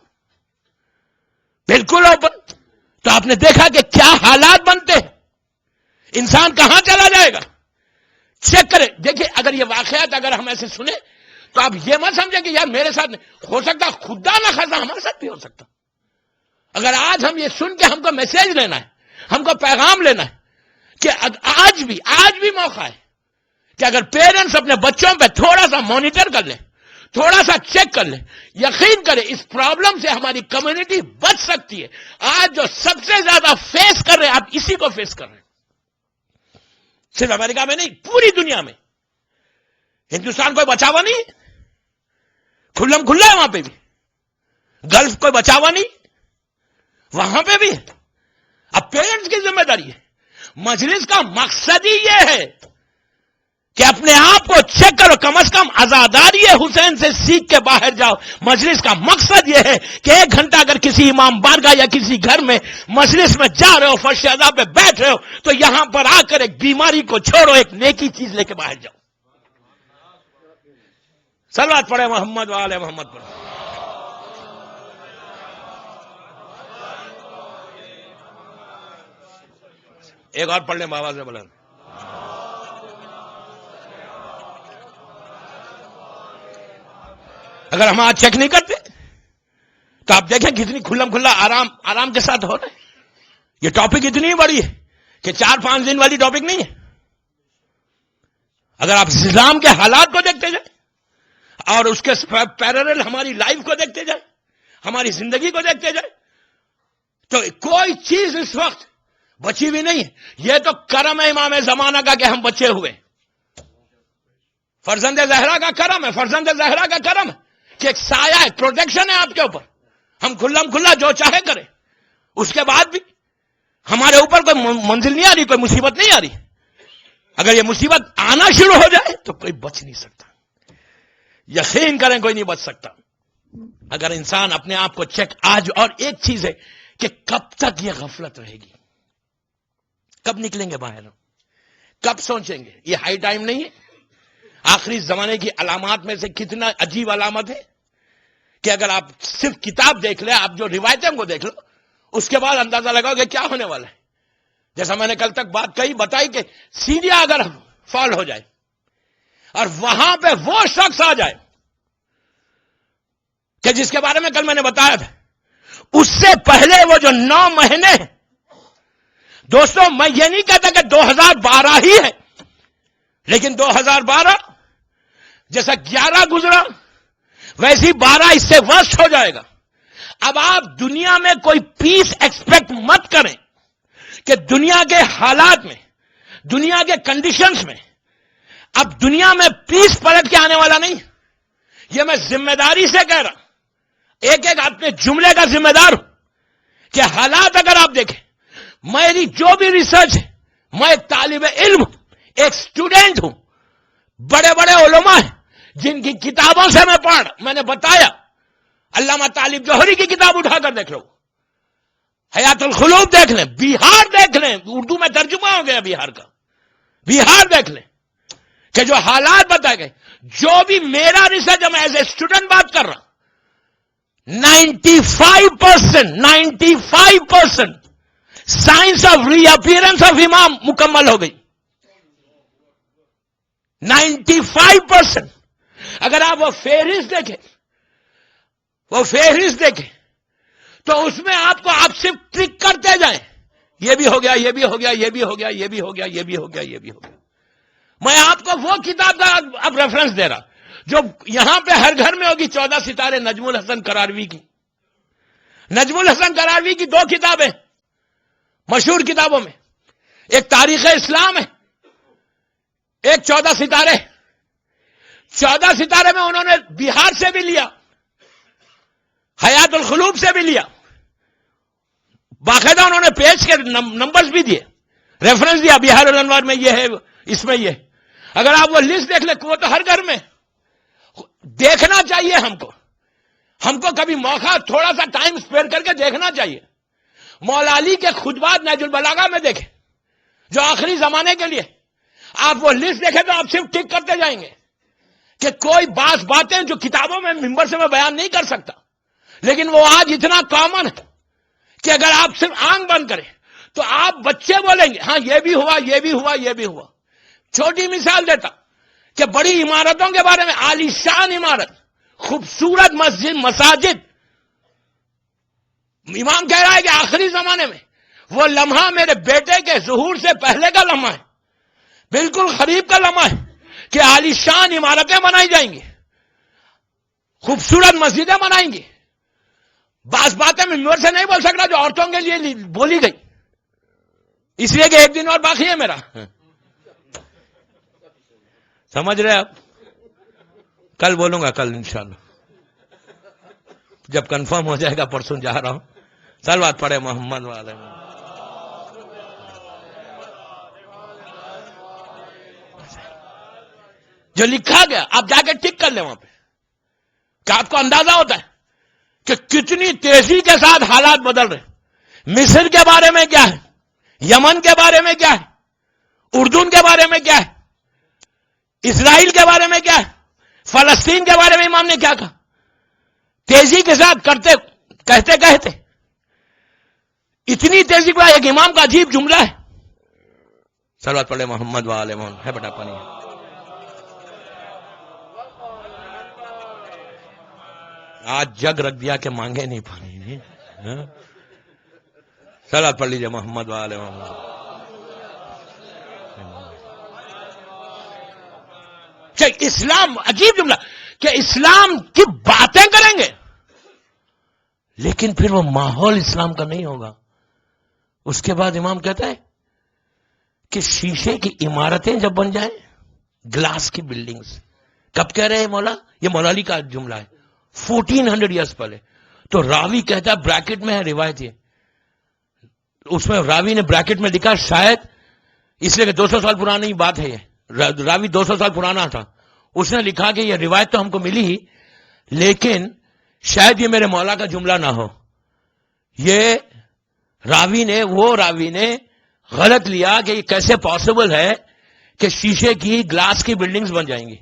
بالکل اوپن. تو آپ نے دیکھا کہ کیا حالات بنتے ہیں, انسان کہاں چلا جائے گا. چیک کریں, دیکھیں اگر یہ واقعات اگر ہم ایسے سنیں تو آپ یہ مت سمجھیں کہ یار میرے ساتھ نہیں ہو سکتا, خدا نہ خاصا ہمارے ساتھ بھی ہو سکتا. اگر آج ہم یہ سن کے ہم کو میسج لینا ہے, ہم کو پیغام لینا ہے کہ آج بھی موقع ہے کہ اگر پیرنٹس اپنے بچوں پہ تھوڑا سا مانیٹر کر لیں, تھوڑا سا چیک کر لیں, یقین کریں اس پرابلم سے ہماری کمیونٹی بچ سکتی ہے. آج جو سب سے زیادہ فیس کر رہے ہیں آپ اسی کو فیس کر رہے ہیں, صرف امریکہ میں نہیں پوری دنیا میں. ہندوستان کوئی بچا ہوا نہیں, کھلم کھلا ہے وہاں پہ بھی. گلف کوئی بچا ہوا نہیں, وہاں پہ بھی ہے. اب پیرنٹس کی ذمہ داری ہے. مجلس کا مقصد ہی یہ ہے کہ اپنے آپ کو چیک کرو, کم از کم عزاداری حسین سے سیکھ کے باہر جاؤ. مجلس کا مقصد یہ ہے کہ 1 گھنٹہ اگر کسی امام بارگاہ یا کسی گھر میں مجلس میں جا رہے ہو, فرش ادا پہ بیٹھ رہے ہو, تو یہاں پر آ کر ایک بیماری کو چھوڑو, ایک نیکی چیز لے کے باہر جاؤ. صلوات پڑھے محمد وآل محمد پر. ایک اور پڑھ لیں بابا سے بلند. اگر ہم آج چیک نہیں کرتے تو آپ دیکھیں کتنی کھلم کھلا آرام کے ساتھ ہو رہا ہے. یہ ٹاپک اتنی بڑی ہے کہ 4-5 دن والی ٹاپک نہیں ہے. اگر آپ اسلام کے حالات کو دیکھتے جائیں اور اس کے پیرالل ہماری لائف کو دیکھتے جائیں, ہماری زندگی کو دیکھتے جائیں, تو کوئی چیز اس وقت بچی بھی نہیں ہے. یہ تو کرم ہے امام زمانہ کا کہ ہم بچے ہوئے. فرزند زہرا کا کرم ہے, فرزند زہرا کا کرم ہے کہ ایک سایہ ہے, پروٹیکشن ہے آپ کے اوپر. ہم کھلم کھلا جو چاہے کریں, اس کے بعد بھی ہمارے اوپر کوئی منزل نہیں آ رہی, کوئی مصیبت نہیں آ رہی. اگر یہ مصیبت آنا شروع ہو جائے تو کوئی بچ نہیں سکتا. یقین کریں کوئی نہیں بچ سکتا. اگر انسان اپنے آپ کو چیک آج, اور ایک چیز ہے کہ کب تک یہ غفلت رہے گی, کب نکلیں گے باہر, کب سوچیں گے. یہ ہائی ٹائم نہیں ہے. آخری زمانے کی علامات میں سے کتنا عجیب علامت ہے کہ اگر آپ صرف کتاب دیکھ لیں, آپ جو روایتیں کو دیکھ لو, اس کے بعد اندازہ لگاؤ کہ کیا ہونے والا ہے. جیسا میں نے کل تک بات بتائی کہ سیریا اگر فال ہو جائے اور وہاں پہ وہ شخص آ جائے کہ جس کے بارے میں کل میں نے بتایا تھا, اس سے پہلے وہ جو 9 مہینے, دوستوں میں یہ نہیں کہتا کہ 2012 ہی ہے, لیکن 2012 جیسا 11 گزرا ویسی 12 اس سے ورسٹ ہو جائے گا. اب آپ دنیا میں کوئی پیس ایکسپیکٹ مت کریں کہ دنیا کے حالات میں, دنیا کے کنڈیشنز میں اب دنیا میں پیس پلٹ کے آنے والا نہیں. یہ میں ذمہ داری سے کہہ رہا, ایک اپنے جملے کا ذمہ دار ہوں کہ حالات اگر آپ دیکھیں, میری جو بھی ریسرچ ہے, میں ایک طالب علم ہوں, ایک سٹوڈنٹ ہوں, بڑے بڑے علماء ہیں جن کی کتابوں سے میں پڑھ, میں نے بتایا علامہ طالب جوہری کی کتاب اٹھا کر دیکھ لو, حیات القلوب دیکھ لیں, بہار دیکھ لیں, اردو میں ترجمہ ہو گیا بہار کا, بہار دیکھ لیں کہ جو حالات بتائے گئے, جو بھی میرا ریسرچ, میں ایز اے اسٹوڈنٹ بات کر رہا, 95% science of reappearance of امام مکمل ہو گئی. 95%. اگر آپ وہ فہرست دیکھیں, تو اس میں آپ صرف ٹک کرتے جائیں, یہ بھی ہو گیا, یہ بھی ہو گیا, یہ بھی ہو گیا, یہ بھی ہو گیا, یہ بھی ہو گیا, یہ بھی ہو گیا. میں آپ کو وہ کتاب کا اب ریفرنس دے رہا جو یہاں پہ ہر گھر میں ہوگی, 14 ستارے نجم الحسن قراروی کی. نجم الحسن قراروی کی 2 کتابیں مشہور کتابوں میں, ایک تاریخ اسلام ہے, ایک 14 ستارے. 14 ستارے میں انہوں نے بہار سے بھی لیا, حیات القلوب سے بھی لیا, باقاعدہ انہوں نے پیج کے نمبرز بھی دیے, ریفرنس دیا, بہار الانوار میں یہ ہے, اس میں یہ. اگر آپ وہ لسٹ دیکھ لیں, وہ تو ہر گھر میں دیکھنا چاہیے. ہم کو کبھی موقع, تھوڑا سا ٹائم اسپینڈ کر کے دیکھنا چاہیے. مولا علی کے خطبات نہج البلاغہ میں دیکھیں, جو آخری زمانے کے لیے, آپ وہ لسٹ دیکھیں تو آپ صرف ٹک کرتے جائیں گے کہ کوئی بعض باتیں جو کتابوں میں ممبر سے میں بیان نہیں کر سکتا, لیکن وہ آج اتنا کامن ہے کہ اگر آپ صرف آنکھ بند کریں تو آپ بچے بولیں گے, ہاں یہ بھی ہوا, یہ بھی ہوا, یہ بھی ہوا. چھوٹی مثال دیتا کہ بڑی عمارتوں کے بارے میں, عالی شان عمارت, خوبصورت مساجد, امام کہہ رہا ہے کہ آخری زمانے میں وہ لمحہ میرے بیٹے کے ظہور سے پہلے کا لمحہ ہے, بالکل قریب کا لمحہ ہے کہ عالی شان عمارتیں بنائی جائیں گی, خوبصورت مسجدیں بنائیں گی. بعض باتیں میں ممبر سے نہیں بول سکتا جو عورتوں کے لیے بولی گئی, اس لیے کہ ایک دن اور باقی ہے میرا. سمجھ رہے آپ؟ کل بولوں گا, کل انشاءاللہ جب کنفرم ہو جائے گا. پرسوں جا رہا ہوں. صلوات پڑھے محمد والے. جو لکھا گیا آپ جا کے ٹک کر لیں وہاں پہ, کہ آپ کو اندازہ ہوتا ہے کہ کتنی تیزی کے ساتھ حالات بدل رہے. مصر کے بارے میں کیا ہے, یمن کے بارے میں کیا ہے, اردن کے بارے میں کیا ہے, اسرائیل کے بارے میں کیا ہے, فلسطین کے بارے میں امام نے کیا کہا. تیزی کے ساتھ کہتے اتنی تیزی کا ایک امام کا عجیب جملہ ہے. صلوات پڑھے محمد وآل محمد. ہے بیٹا پانی. آج جگ رکھ دیا کہ مانگے نہیں پانی. صلوات پڑھ لیجیے محمد والے محمد. کہ اسلام عجیب جملہ کہ اسلام کی باتیں کریں گے لیکن پھر وہ ماحول اسلام کا نہیں ہوگا. اس کے بعد امام کہتا ہے کہ شیشے کی عمارتیں جب بن جائیں, گلاس کی بلڈنگز. کب کہہ رہے ہیں مولا؟ یہ مولا علی کا جملہ ہے 1400 ایئرس پہلے. تو راوی کہتا ہے بریکٹ میں ہے روایت, یہ اس میں راوی نے بریکٹ میں لکھا شاید اس لیے کہ 200 سال پرانی بات ہے. یہ راوی 200 سال پرانا تھا. اس نے لکھا کہ یہ روایت تو ہم کو ملی ہی لیکن شاید یہ میرے مولا کا جملہ نہ ہو. یہ راوی نے غلط لیا کہ یہ کیسے پاسبل ہے کہ شیشے کی گلاس کی بلڈنگز بن جائیں گی.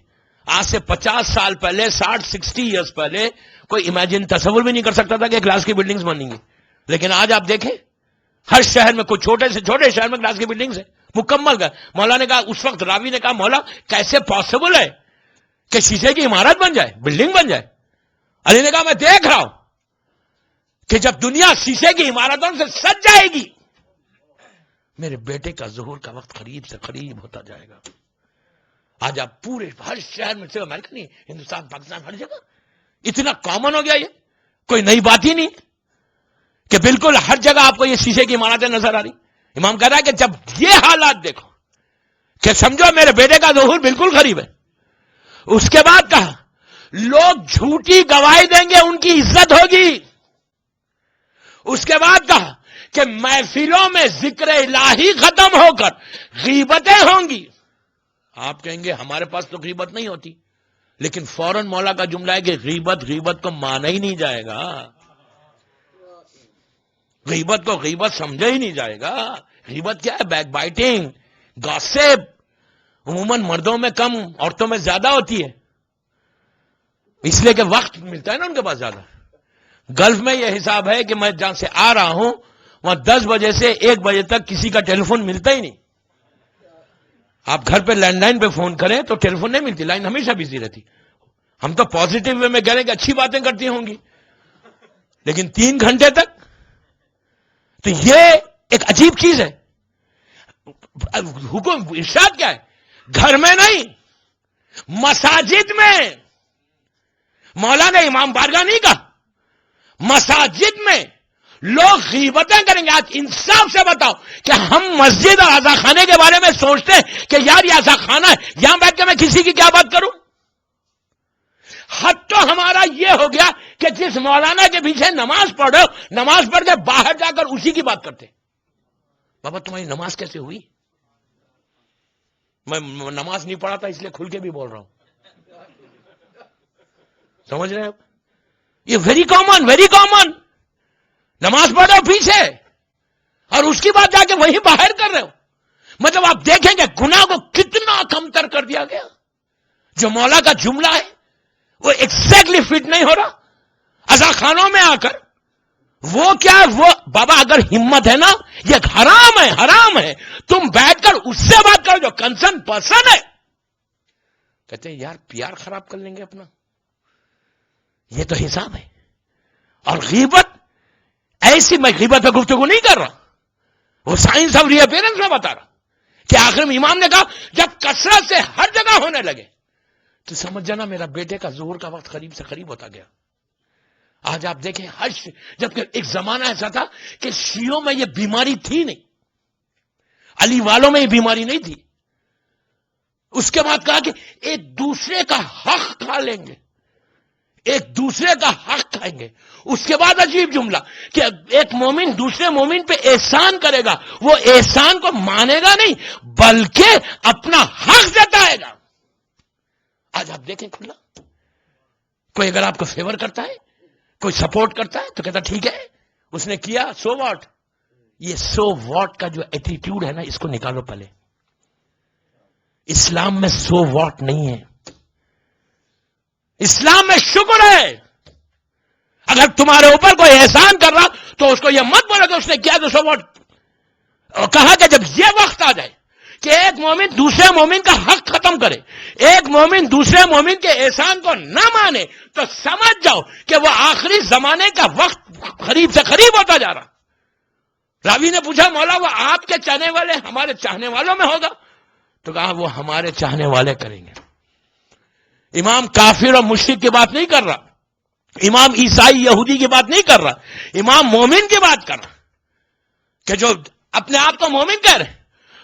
آج سے 50 سال پہلے 60-60 ایئرس پہلے کوئی امیجن تصور بھی نہیں کر سکتا تھا کہ گلاس کی بلڈنگز بنیں گی. لیکن آج آپ دیکھیں ہر شہر میں کوئی چھوٹے سے چھوٹے شہر میں گلاس کی بلڈنگز ہے مکمل کا. مولا نے کہا اس وقت راوی نے کہا مولا کیسے پاسبل ہے کہ شیشے کی عمارت بن جائے, بلڈنگ بن جائے. علی نے کہا میں دیکھ رہا ہوں کہ جب دنیا شیشے کی عمارتوں سے سج جائے گی میرے بیٹے کا ظہور کا وقت قریب سے قریب ہوتا جائے گا. آج آپ پورے ہر شہر میں, صرف امریکہ نہیں, ہندوستان پاکستان ہر جگہ اتنا کامن ہو گیا, یہ کوئی نئی بات ہی نہیں کہ بالکل ہر جگہ آپ کو یہ شیشے کی عمارتیں نظر آ رہی. امام کہہ رہا ہے کہ جب یہ حالات دیکھو کہ سمجھو میرے بیٹے کا ظہور بالکل قریب ہے. اس کے بعد کہا لوگ جھوٹی گواہی دیں گے ان کی عزت ہوگی. اس کے بعد کہا کہ محفلوں میں ذکر الہی ختم ہو کر غیبتیں ہوں گی. آپ کہیں گے ہمارے پاس تو غیبت نہیں ہوتی, لیکن فوراً مولا کا جملہ ہے کہ غیبت کو مانا ہی نہیں جائے گا. غیبت کو غیبت سمجھا ہی نہیں جائے گا. غیبت کیا ہے؟ Back biting, گاسپ. عموماً مردوں میں کم عورتوں میں زیادہ ہوتی ہے, اس لیے کہ وقت ملتا ہے نا ان کے پاس زیادہ. گلف میں یہ حساب ہے کہ میں جہاں سے آ رہا ہوں وہاں 10 بجے سے 1 بجے تک کسی کا ٹیلی فون ملتا ہی نہیں. آپ گھر پہ لینڈ لائن پہ فون کریں تو ٹیلی فون نہیں ملتی, لائن ہمیشہ بزی رہتی. ہم تو پازیٹو وے میں کہہ رہے ہیں کہ اچھی باتیں کرتی ہوں گی لیکن 3 گھنٹے تک. تو یہ ایک عجیب چیز ہے. حکم ارشاد کیا ہے؟ گھر میں نہیں مساجد میں. مولا نے امام بارگاہ نہیں کہا, مساجد میں لوگ غیبتیں کریں گے. آج انصاف سے بتاؤ کہ ہم مسجد اور عزا خانے کے بارے میں سوچتے ہیں کہ یار یہ عزا خانہ ہے, یہاں بیٹھ کے میں کسی کی کیا بات کروں. حد تو ہمارا یہ ہو گیا کہ جس مولانا کے پیچھے نماز پڑھو, نماز پڑھ کے باہر جا کر اسی کی بات کرتے. بابا تمہاری نماز کیسے ہوئی؟ میں نماز نہیں پڑھا تھا اس لیے کھل کے بھی بول رہا ہوں. سمجھ رہے ہیں آپ؟ یہ ویری کامن. نماز پڑھو پیچھے اور اس کی بات جا کے وہیں باہر کر رہے ہو. مطلب آپ دیکھیں گے گناہ کو کتنا کمتر کر دیا گیا. جو مولا کا جملہ ہے وہ ایگزیکٹلی فٹ نہیں ہو رہا. عزا خانوں میں آ کر وہ کیا, وہ بابا اگر ہمت ہے نا, یہ حرام ہے. تم بیٹھ کر اس سے بات کرو جو کنسرن پرسن ہے. کہتے ہیں یار پیار خراب کر لیں گے اپنا. یہ تو حساب ہے. اور غیبت ایسی, میں غیبت پہ گفتگو نہیں کر رہا, وہ سائنس آف ری اپیئرنس میں بتا رہا کہ آخر میں امام نے کہا جب کثرت سے ہر جگہ ہونے لگے تو سمجھ جانا میرا بیٹے کا ظہور کا وقت قریب سے قریب ہوتا گیا. آج آپ دیکھیں جبکہ ایک زمانہ ایسا تھا کہ شیعوں میں یہ بیماری تھی نہیں, علی والوں میں یہ بیماری نہیں تھی. اس کے بعد کہا کہ ایک دوسرے کا حق کھا لیں گے, ایک دوسرے کا حق کھائیں گے. اس کے بعد عجیب جملہ کہ ایک مومن دوسرے مومن پہ احسان کرے گا, وہ احسان کو مانے گا نہیں بلکہ اپنا حق جتائے گا. آج آپ دیکھیں کھلا, کوئی اگر آپ کو فیور کرتا ہے, کوئی سپورٹ کرتا ہے تو کہتا ٹھیک ہے اس نے کیا, سو واٹ. یہ سو واٹ کا جو ایٹیٹیوڈ ہے نا, اس کو نکالو پہلے. اسلام میں سو واٹ نہیں ہے. اسلام میں شکر ہے. اگر تمہارے اوپر کوئی احسان کر رہا تو اس کو یہ مت بولو کہ اس نے کیا تو سو واٹ. اور کہا کہ جب یہ وقت آ جائے کہ ایک مومن دوسرے مومن کا حق ختم کرے، ایک مومن دوسرے مومن کے احسان کو نہ مانے، تو سمجھ جاؤ کہ وہ آخری زمانے کا وقت قریب سے قریب ہوتا جا رہا۔ راوی نے پوچھا مولا وہ آپ کے چاہنے والے ہمارے چاہنے والوں میں ہوگا؟ تو کہا وہ ہمارے چاہنے والے کریں گے۔ امام کافر اور مشرک کی بات نہیں کر رہا، امام عیسائی یہودی کی بات نہیں کر رہا، امام مومن کی بات کر رہا، کہ جو اپنے آپ کو مومن کہہ رہے،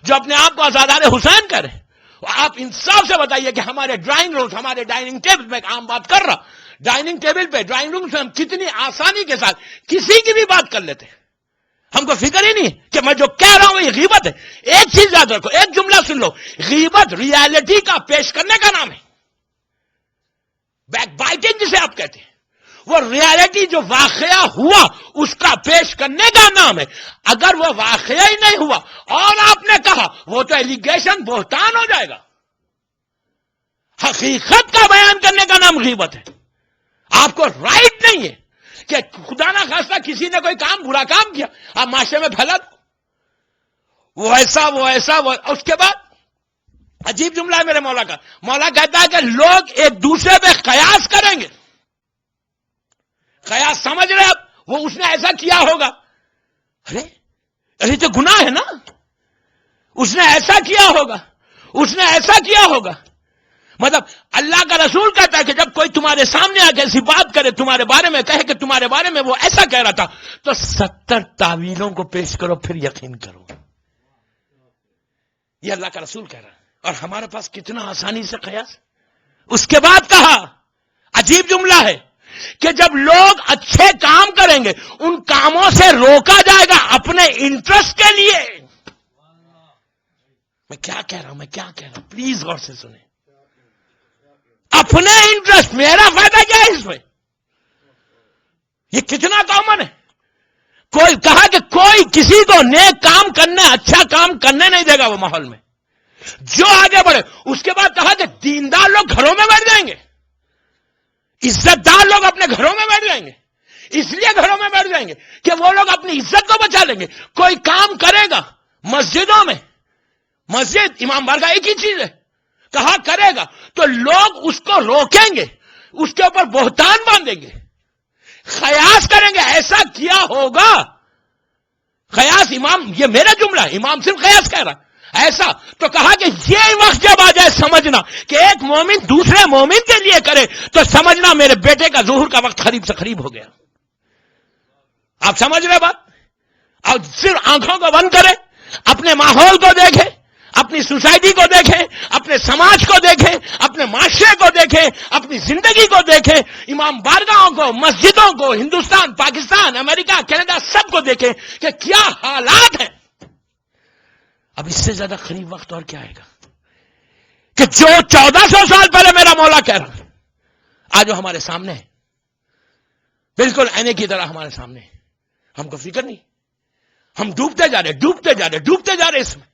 جو اپنے آپ کو آزادار حسین کہہ رہے۔ آپ انصاف سے بتائیے کہ ہمارے ڈرائنگ روم، ہمارے ڈائننگ ٹیبل میں عام بات کر رہا، ڈائننگ ٹیبل پہ، ڈرائنگ روم سے ہم کتنی آسانی کے ساتھ کسی کی بھی بات کر لیتے ہیں، ہم کو فکر ہی نہیں کہ میں جو کہہ رہا ہوں یہ غیبت ہے۔ ایک چیز یاد رکھو، ایک جملہ سن لو، غیبت ریالٹی کا پیش کرنے کا نام ہے۔ بیک بائٹنگ جسے آپ کہتے ہیں، وہ ریالٹی جو واقعہ ہوا اس کا پیش کرنے کا نام ہے۔ اگر وہ واقعہ ہی نہیں ہوا اور آپ نے کہا، وہ تو ایلیگیشن بہتان ہو جائے گا۔ حقیقت کا بیان کرنے کا نام غیبت ہے۔ آپ کو رائٹ نہیں ہے کہ خدا نہ خواستہ کسی نے کوئی کام برا کام کیا آپ معاشرے میں پھیلا دو، وہ ایسا اس کے بعد عجیب جملہ ہے میرے مولا کا۔ مولا کہتا ہے کہ لوگ ایک دوسرے پہ قیاس کریں گے۔ قیاس سمجھ رہے آپ؟ وہ اس نے ایسا کیا ہوگا، ارے تو گناہ ہے نا، اس نے ایسا کیا ہوگا، اس نے ایسا کیا ہوگا۔ مطلب اللہ کا رسول کہتا ہے کہ جب کوئی تمہارے سامنے آ کے ایسی بات کرے، تمہارے بارے میں کہے کہ تمہارے بارے میں وہ ایسا کہہ رہا تھا، تو 70 تعویلوں کو پیش کرو پھر یقین کرو۔ یہ اللہ کا رسول کہہ رہا ہے، اور ہمارے پاس کتنا آسانی سے قیاس۔ اس کے بعد کہا، عجیب جملہ ہے کہ جب لوگ اچھے کام کریں گے ان کاموں سے روکا جائے گا اپنے انٹرسٹ کے لیے۔ میں کیا کہہ رہا ہوں پلیز غور سے سنیں۔ اپنے انٹرسٹ، میرا فائدہ کیا ہے اس میں؟ یہ کتنا کامن ہے۔ کوئی کہا کہ کوئی کسی کو نیک کام کرنے، اچھا کام کرنے نہیں دے گا وہ ماحول میں، جو آگے بڑھے۔ اس کے بعد کہا کہ دیندار لوگ گھروں میں بیٹھ جائیں گے، عزت دار لوگ اپنے گھروں میں بیٹھ جائیں گے۔ اس لیے گھروں میں بیٹھ جائیں گے کہ وہ لوگ اپنی عزت کو بچا لیں گے۔ کوئی کام کرے گا مسجدوں میں، مسجد امام بارگاہ ایک ہی چیز ہے، کہا کرے گا تو لوگ اس کو روکیں گے، اس کے اوپر بہتان باندھیں گے، قیاس کریں گے ایسا کیا ہوگا۔ قیاس امام، یہ میرا جملہ ہے، امام صرف قیاس کہہ رہا ایسا۔ تو کہا کہ یہ وقت جب آ جائے سمجھنا کہ ایک مومن دوسرے مومن کے لیے کرے، تو سمجھنا میرے بیٹے کا ظہور کا وقت قریب سے قریب ہو گیا۔ آپ سمجھ رہے بات؟ اور صرف آنکھوں کو بند کرے، اپنے ماحول کو دیکھے، اپنی سوسائٹی کو دیکھیں، اپنے سماج کو دیکھیں، اپنے معاشرے کو دیکھیں، اپنی زندگی کو دیکھیں، امام بارگاہوں کو، مسجدوں کو، ہندوستان، پاکستان، امریکہ، کینیڈا، سب کو دیکھیں کہ کیا حالات ہیں۔ اب اس سے زیادہ قریب وقت اور کیا آئے گا کہ جو 1400 سال پہلے میرا مولا کہہ رہا آج وہ ہمارے سامنے ہے، بالکل آئینے کی طرح ہمارے سامنے ہے۔ ہم کو فکر نہیں، ہم ڈوبتے جا رہے اس میں۔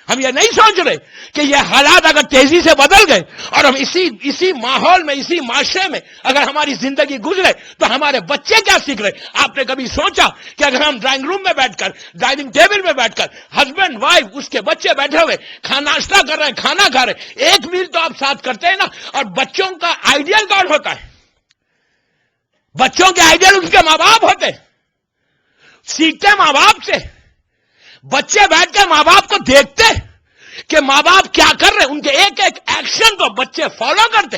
ہم یہ نہیں سوچ رہے کہ یہ حالات اگر تیزی سے بدل گئے اور ہم اسی ماحول میں، اسی معاشرے میں اگر ہماری زندگی گزرے تو ہمارے بچے کیا سیکھ رہے۔ آپ نے کبھی سوچا کہ اگر ہم ڈرائنگ روم میں بیٹھ کر، ڈائننگ ٹیبل میں بیٹھ کر، ہسبینڈ وائف، اس کے بچے بیٹھے ہوئے ناشتہ کر رہے ہیں، کھانا کھا رہے ہیں، ایک میل تو آپ ساتھ کرتے ہیں نا، اور بچوں کا آئیڈیل کون ہوتا ہے؟ بچوں کے آئیڈیل ان کے ماں باپ ہوتے ہیں، سیکھتے ماں باپ سے۔ بچے بیٹھ کے ماں باپ کو دیکھتے کہ ماں باپ کیا کر رہے، ان کے ایک ایک ایکشن کو بچے فالو کرتے۔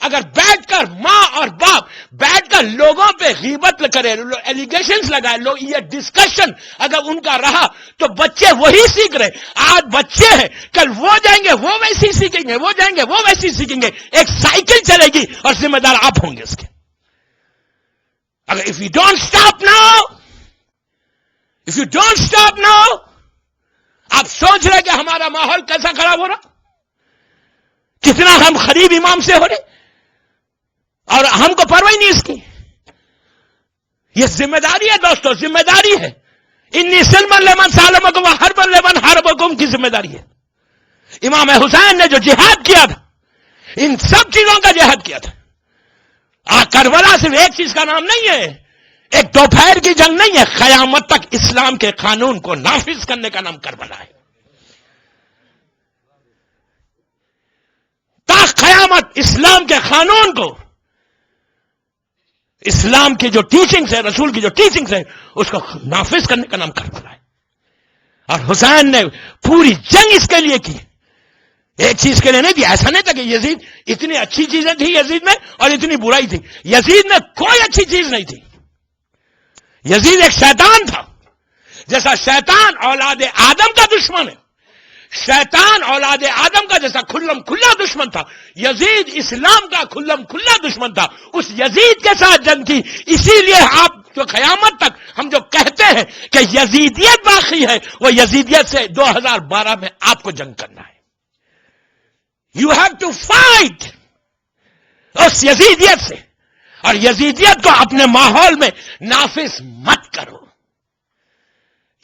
اگر بیٹھ کر ماں اور باپ بیٹھ کر لوگوں پہ غیبت کرے، ایلیگیشنز لگائے، لوگ یہ ڈسکشن اگر ان کا رہا تو بچے وہی سیکھ رہے۔ آج بچے ہیں، کل وہ جائیں گے وہ ویسی سیکھیں گے، وہ جائیں گے وہ ویسی سیکھیں گے۔ ایک سائیکل چلے گی اور ذمہ دار آپ ہوں گے اس کے۔ اگر if you don't stop now، آپ سوچ رہے کہ ہمارا ماحول کیسا خراب ہو رہا، کتنا ہم قریب امام سے ہو رہے، اور ہم کو پرواہ نہیں اس کی۔ یہ ذمہ داری ہے دوستو، ذمہ داری ہے۔ انی سلم لمن سالمکم وحرب لمن حربکم کی ذمہ داری ہے۔ امام حسین نے جو جہاد کیا تھا، ان سب چیزوں کا جہاد کیا تھا۔ کربلا صرف ایک چیز کا نام نہیں ہے، ایک دوپہر کی جنگ نہیں ہے، قیامت تک اسلام کے قانون کو نافذ کرنے کا نام کربلا ہے۔ حکومت اسلام کے قانون کو، اسلام کی جو ٹیچنگز ہے، رسول کی جو ٹیچنگز ہے، اس کو نافذ کرنے کا نام کربلا ہے. اور حسین نے پوری جنگ اس کے لیے کی، ایک چیز کے لیے نہیں دی. ایسا نہیں تھا کہ یزید اتنی اچھی چیزیں تھی یزید میں اور اتنی برائی تھی. یزید میں کوئی اچھی چیز نہیں تھی. یزید ایک شیطان تھا. جیسا شیطان اولاد آدم کا دشمن ہے، شیطان اولاد آدم کا جیسا کھلم کھلا دشمن تھا، یزید اسلام کا کھلم کھلا دشمن تھا. اس یزید کے ساتھ جنگ کی. اسی لیے آپ جو قیامت تک ہم جو کہتے ہیں کہ یزیدیت باقی ہے، وہ یزیدیت سے 2012 میں آپ کو جنگ کرنا ہے. یو ہیو ٹو فائٹ اس یزیدیت سے، اور یزیدیت کو اپنے ماحول میں نافذ مت کرو.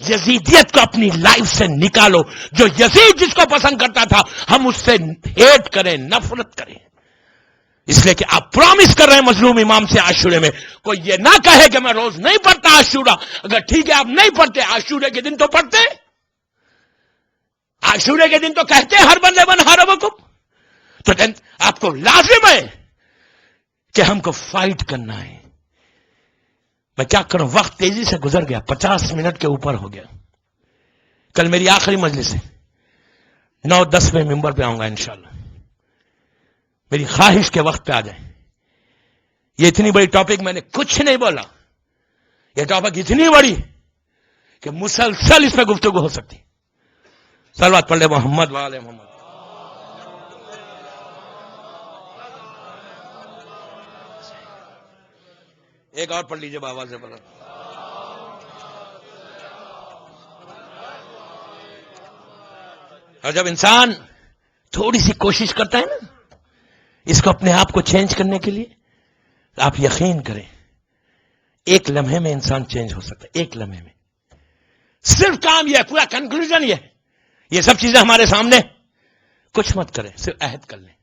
یزیدیت کو اپنی لائف سے نکالو. جو یزید جس کو پسند کرتا تھا ہم اس سے ہیٹ کریں، نفرت کریں. اس لیے کہ آپ پرامس کر رہے ہیں مظلوم امام سے عاشورے میں. کوئی یہ نہ کہے کہ میں روز نہیں پڑھتا عاشورہ. اگر ٹھیک ہے آپ نہیں پڑھتے، عاشورے کے دن تو پڑھتے، عاشورے کے دن تو کہتے ہر بندے بن حربکم. تو آپ کو لازم ہے کہ ہم کو فائٹ کرنا ہے. میں کیا کروں، وقت تیزی سے گزر گیا، 50 منٹ کے اوپر ہو گیا. کل میری آخری مجلس ہے، 9-10 میں ممبر پہ آؤں گا انشاءاللہ. میری خواہش کے وقت پہ آ جائیں. یہ اتنی بڑی ٹاپک میں نے کچھ نہیں بولا. یہ ٹاپک اتنی بڑی کہ مسلسل اس پہ گفتگو ہو سکتی. صلوات پڑھ لے محمد وآل محمد. ایک اور پڑھ لیجئے بابا سے بلا. اور جب انسان تھوڑی سی کوشش کرتا ہے نا اس کو اپنے آپ کو چینج کرنے کے لیے، آپ یقین کریں ایک لمحے میں انسان چینج ہو سکتا ہے. ایک لمحے میں. صرف کام یہ ہے، پورا کنکلوژن یہ ہے. یہ سب چیزیں ہمارے سامنے. کچھ مت کریں، صرف عہد کر لیں،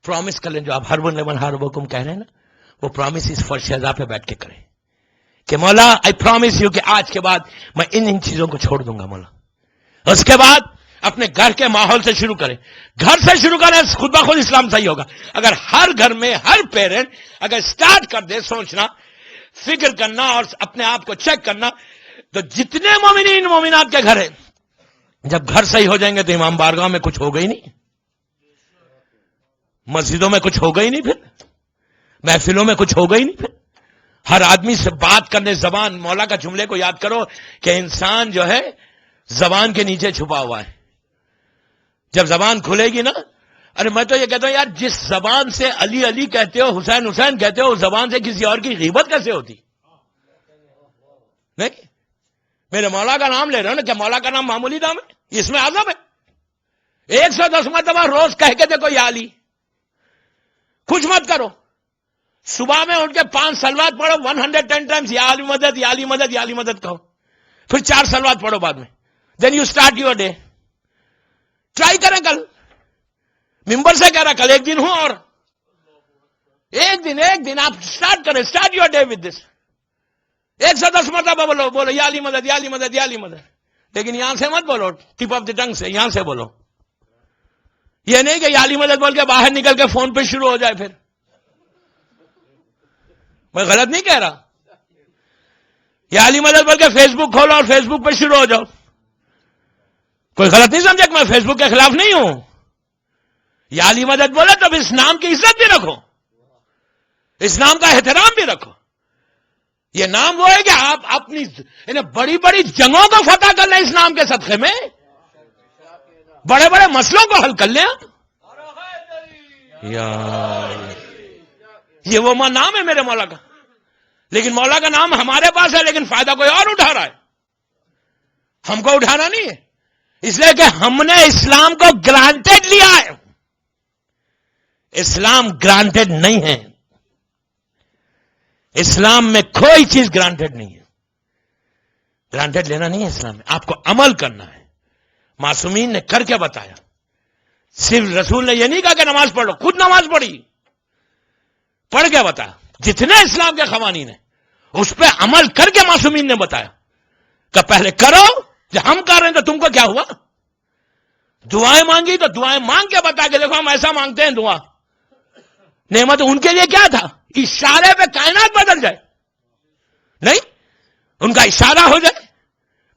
پرامس کر لیں. جو آپ ہر بن ہر حکم کہہ رہے ہیں نا، وہ پرامس اس فرش اعضاء پہ بیٹھ کے کریں کہ مولا آئی پرامس یو کہ آج کے بعد میں ان چیزوں کو چھوڑ دوں گا مولا. اس کے بعد اپنے گھر کے ماحول سے شروع کریں. گھر سے شروع کریں، خود بخود اسلام صحیح ہوگا. اگر ہر گھر میں ہر پیرنٹ اگر سٹارٹ کر دے سوچنا، فکر کرنا اور اپنے آپ کو چیک کرنا، تو جتنے مومنین مومنات کے گھر ہیں، جب گھر صحیح ہو جائیں گے تو امام بارگاہ میں کچھ ہوگا ہی نہیں، مسجدوں میں کچھ ہوگا ہی نہیں، پھر محفلوں میں کچھ ہوگا ہی نہیں. پھر ہر آدمی سے بات کرنے، زبان، مولا کا جملے کو یاد کرو کہ انسان جو ہے زبان کے نیچے چھپا ہوا ہے. جب زبان کھلے گی نا، ارے میں تو یہ کہتا ہوں یار، جس زبان سے علی علی کہتے ہو، حسین حسین کہتے ہو، اس زبان سے کسی اور کی غیبت کیسے ہوتی؟ نہیں، میرے مولا کا نام لے رہے ہو نا، کیا مولا کا نام معمولی نام ہے؟ اس میں عذاب ہے. 110 مرتبہ روز کہہ کے دیکھو یا علی. کچھ مت کرو، صبح میں اٹھ کے 5 صلوات پڑھو 110 ٹائمز، یا علی مدد یا علی مدد یا علی مدد کہو. پھر 4 صلوات پڑھو بعد میں. Then you start your day. Try کریں. کل ممبر سے کہہ رہا، کل ایک دن ہوں، اور ایک دن آپ اسٹارٹ کریں. Start your day with this. 110 مرتبہ بولو یا علی مدد یا علی مدد یا علی مدد. لیکن یہاں سے مت بولو، ٹپ آف دی ٹنگ سے، یہاں سے بولو. یہ نہیں کہ یا علی مدد بول کے باہر نکل کے فون پہ شروع ہو جائے. پھر میں غلط نہیں کہہ رہا. یا علی مدد بول کے فیس بک کھولو اور فیس بک پہ شروع ہو جاؤ. کوئی غلط نہیں سمجھے کہ میں فیس بک کے خلاف نہیں ہوں. یا علی مدد بولے تو اس نام کی عزت بھی رکھو، اس نام کا احترام بھی رکھو. یہ نام وہ ہے کہ آپ اپنی بڑی بڑی جنگوں کو فتح کر لیں اس نام کے صدقے میں، بڑے بڑے مسئلوں کو حل کر لیں. یہ وہ نام ہے میرے مولا کا. لیکن مولا کا نام ہمارے پاس ہے، لیکن فائدہ کوئی اور اٹھا رہا ہے. ہم کو اٹھانا نہیں ہے، اس لیے کہ ہم نے اسلام کو گرانٹیڈ لیا ہے. اسلام گرانٹیڈ نہیں ہے. اسلام میں کوئی چیز گرانٹیڈ نہیں ہے. گرانٹیڈ لینا نہیں ہے اسلام میں. آپ کو عمل کرنا ہے. معصومین نے کر کے بتایا. صرف رسول نے یہ نہیں کہا کہ نماز پڑھ لو، خود نماز پڑھی، پڑھ کے بتایا. جتنے اسلام کے قوانین ہیں اس پہ عمل کر کے معصومین نے بتایا کہ پہلے کرو. جب ہم کر رہے ہیں تو تم کو کیا ہوا؟ دعائیں مانگی تو دعائیں مانگ کے بتا کے دیکھو ہم ایسا مانگتے ہیں دعا نعمت ان کے لیے کیا تھا؟ اشارے پہ کائنات بدل جائے. نہیں، ان کا اشارہ ہو جائے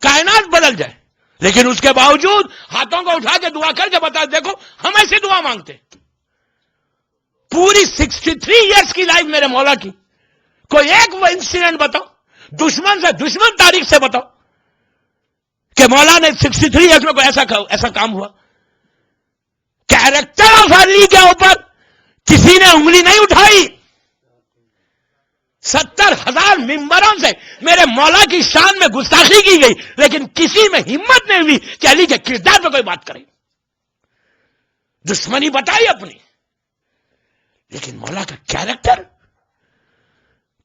کائنات بدل جائے. لیکن اس کے باوجود ہاتھوں کو اٹھا کے دعا کر کے بتا، دیکھو ہم ایسی دعا مانگتے. پوری 63 ایئرس کی لائف میرے مولا کی، کوئی ایک وہ انسیڈنٹ بتاؤ دشمن سے، دشمن تاریخ سے بتاؤ کہ مولا نے 63 ایئرس میں کوئی ایسا کام ہوا. کیریکٹر آف علی کے اوپر کسی نے انگلی نہیں اٹھائی. 70,000 ممبروں سے میرے مولا کی شان میں گستاخی کی گئی، لیکن کسی میں ہمت نہیں ہوئی کہ علی کے کردار پہ کوئی بات کرے. دشمنی بتائی اپنی، لیکن مولا کا کیریکٹر.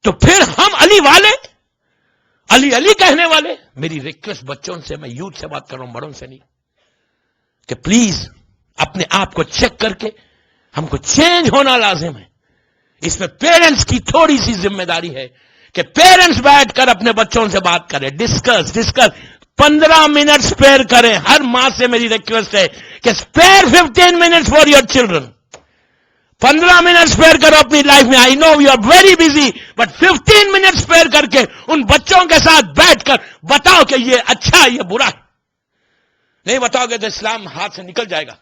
تو پھر ہم علی والے، علی علی کہنے والے. میری ریکویسٹ بچوں سے، میں یوتھ سے بات کر رہا ہوں، بڑوں سے نہیں، کہ پلیز اپنے آپ کو چیک کر کے ہم کو چینج ہونا لازم ہے. اس میں پیرنٹس کی تھوڑی سی ذمہ داری ہے کہ پیرنٹس بیٹھ کر اپنے بچوں سے بات کریں، ڈسکس 15 منٹ اسپیئر کریں. ہر ماں سے میری ریکویسٹ ہے کہ spare 15 minutes for your children. 15 minute spare کرو اپنی لائف میں. I know you are very busy, but 15 minute spare کر کے ان بچوں کے ساتھ بیٹھ کر بتاؤ کہ یہ اچھا ہے، یہ برا ہے. نہیں بتاؤ گے تو اسلام ہاتھ سے نکل جائے گا.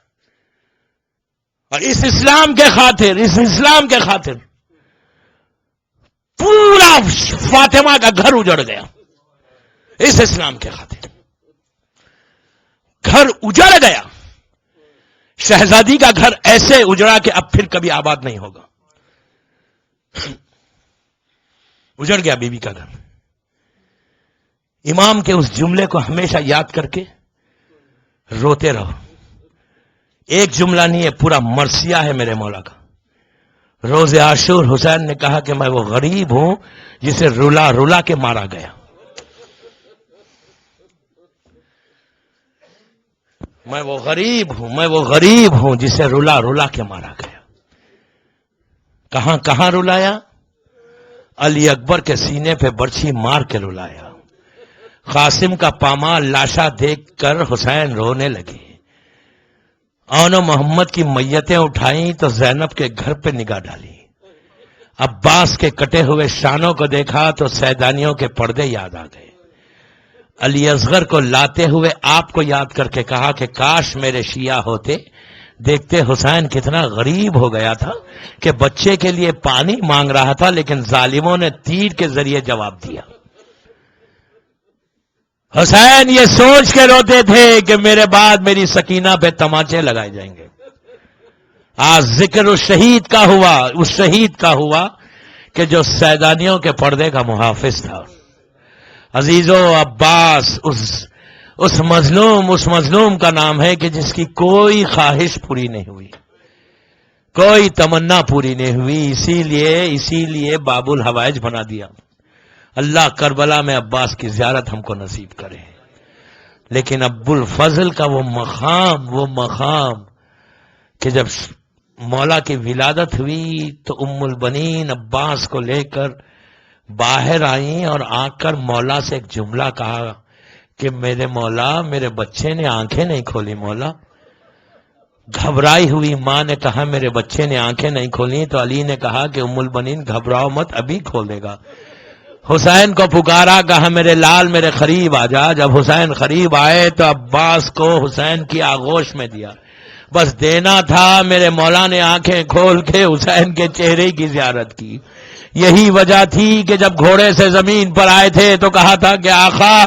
اور اس اسلام کے خاطر پورا فاطمہ کا گھر اجڑ گیا. اس اسلام کے خاطر گھر اجڑ گیا. شہزادی کا گھر ایسے اجڑا کہ اب پھر کبھی آباد نہیں ہوگا. اجڑ گیا بیوی کا گھر. امام کے اس جملے کو ہمیشہ یاد کر کے روتے رہو. ایک جملہ نہیں ہے، پورا مرثیہ ہے میرے مولا کا. روز عاشور حسین نے کہا کہ میں وہ غریب ہوں جسے رلا رلا کے مارا گیا. میں وہ غریب ہوں جسے رلا رلا کے مارا گیا. کہاں رلایا؟ علی اکبر کے سینے پہ برچھی مار کے رلایا. قاسم کا پامال لاشا دیکھ کر حسین رونے لگے. اون و محمد کی میتیں اٹھائیں تو زینب کے گھر پہ نگاہ ڈالی. عباس کے کٹے ہوئے شانوں کو دیکھا تو سیدانیوں کے پردے یاد آ گئے. علی اصغر کو لاتے ہوئے آپ کو یاد کر کے کہا کہ کاش میرے شیعہ ہوتے. دیکھتے حسین کتنا غریب ہو گیا تھا کہ بچے کے لیے پانی مانگ رہا تھا، لیکن ظالموں نے تیر کے ذریعے جواب دیا. حسین یہ سوچ کے روتے تھے کہ میرے بعد میری سکینہ پہ تماچے لگائے جائیں گے. آج ذکر اس شہید کا ہوا کہ جو سیدانیوں کے پردے کا محافظ تھا. عزیزو، عباس اس مظلوم کا نام ہے کہ جس کی کوئی خواہش پوری نہیں ہوئی، کوئی تمنا پوری نہیں ہوئی. اسی لیے باب الحوائج بنا دیا. اللہ کربلا میں عباس کی زیارت ہم کو نصیب کرے. لیکن ابو الفضل کا وہ مقام کہ جب مولا کی ولادت ہوئی تو ام البنین عباس کو لے کر باہر آئیں اور آ کر مولا سے ایک جملہ کہا کہ میرے مولا، میرے بچے نے آنکھیں نہیں کھولی. مولا، گھبرائی ہوئی ماں نے کہا میرے بچے نے آنکھیں نہیں کھولی. تو علی نے کہا کہ ام البنین گھبراؤ مت، ابھی کھول دے گا. حسین کو پکارا، کہا میرے لال میرے قریب آ جا. جب حسین قریب آئے تو عباس کو حسین کی آغوش میں دیا. بس دینا تھا. میرے مولا نے آنکھیں کھول کے حسین کے چہرے کی زیارت کی. یہی وجہ تھی کہ جب گھوڑے سے زمین پر آئے تھے تو کہا تھا کہ آقا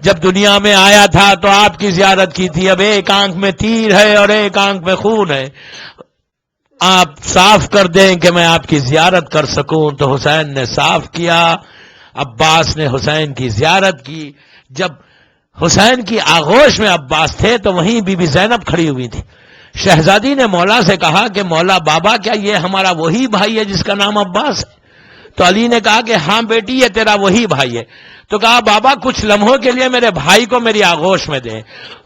جب دنیا میں آیا تھا تو آپ کی زیارت کی تھی، اب ایک آنکھ میں تیر ہے اور ایک آنکھ میں خون ہے، آپ صاف کر دیں کہ میں آپ کی زیارت کر سکوں. تو حسین نے صاف کیا. عباس نے حسین کی زیارت کی. جب حسین کی آغوش میں عباس تھے تو وہیں بی بی زینب کھڑی ہوئی تھی. شہزادی نے مولا سے کہا کہ مولا بابا، کیا یہ ہمارا وہی بھائی ہے جس کا نام عباس ہے؟ تو علی نے کہا کہ ہاں بیٹی، یہ تیرا وہی بھائی ہے. تو کہا بابا کچھ لمحوں کے لیے میرے بھائی کو میری آغوش میں دے.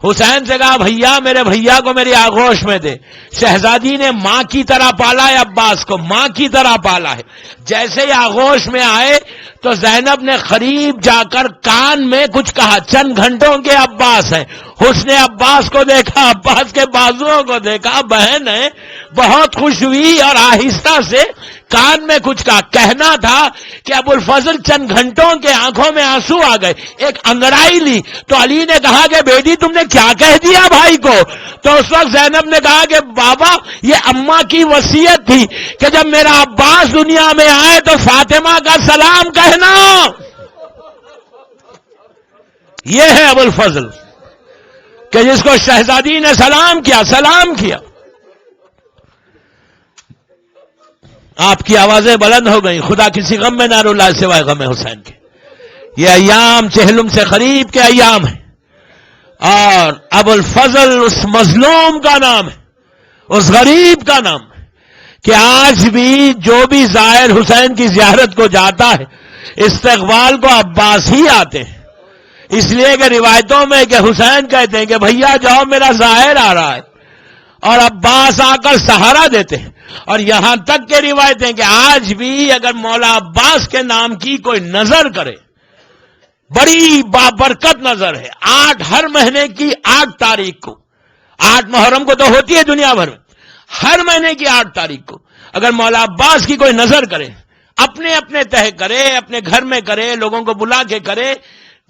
حسین سے کہا بھیا میرے بھیا کو میری آغوش میں دے. شہزادی نے ماں کی طرح پالا ہے عباس کو, ماں کی طرح پالا ہے. جیسے ہی آغوش میں آئے تو زینب نے قریب جا کر کان میں کچھ کہا. چند گھنٹوں کے عباس ہیں. حسن عباس کو دیکھا, عباس کے بازوؤں کو دیکھا, بہن ہے, بہت خوش ہوئی اور آہستہ سے کان میں کچھ کہا. کہنا تھا کہ ابو الفضل چند گھنٹوں کے آنکھوں میں آنسو آ گئے. ایک انگڑائی لی تو علی نے کہا کہ بیٹی تم نے کیا کہہ دیا بھائی کو؟ تو اس وقت زینب نے کہا کہ بابا یہ اماں کی وصیت تھی کہ جب میرا عباس دنیا میں آئے تو فاطمہ کا سلام کہنا. یہ ہے ابو الفضل کہ جس کو شہزادی نے سلام کیا. آپ کی آوازیں بلند ہو گئیں. خدا کسی غم میں نہ رلا سوائے غم حسین کے. یہ ایام چہلم سے قریب کے ایام ہیں اور ابو الفضل اس مظلوم کا نام ہے, اس غریب کا نام ہے کہ آج بھی جو بھی زائر حسین کی زیارت کو جاتا ہے استقبال کو عباس ہی آتے ہیں. اس لیے کہ روایتوں میں کہ حسین کہتے ہیں کہ بھیا جاؤ میرا زائر آ رہا ہے, اور عباس آ کر سہارا دیتے ہیں. اور یہاں تک کہ روایتیں کہ آج بھی اگر مولا عباس کے نام کی کوئی نظر کرے, بڑی بابرکت نظر ہے. 8 ہر مہینے کی 8 تاریخ کو, 8 محرم کو تو ہوتی ہے دنیا بھر میں, ہر مہینے کی 8 تاریخ کو اگر مولا عباس کی کوئی نظر کرے, اپنے تہ کرے, اپنے گھر میں کرے, لوگوں کو بلا کے کرے,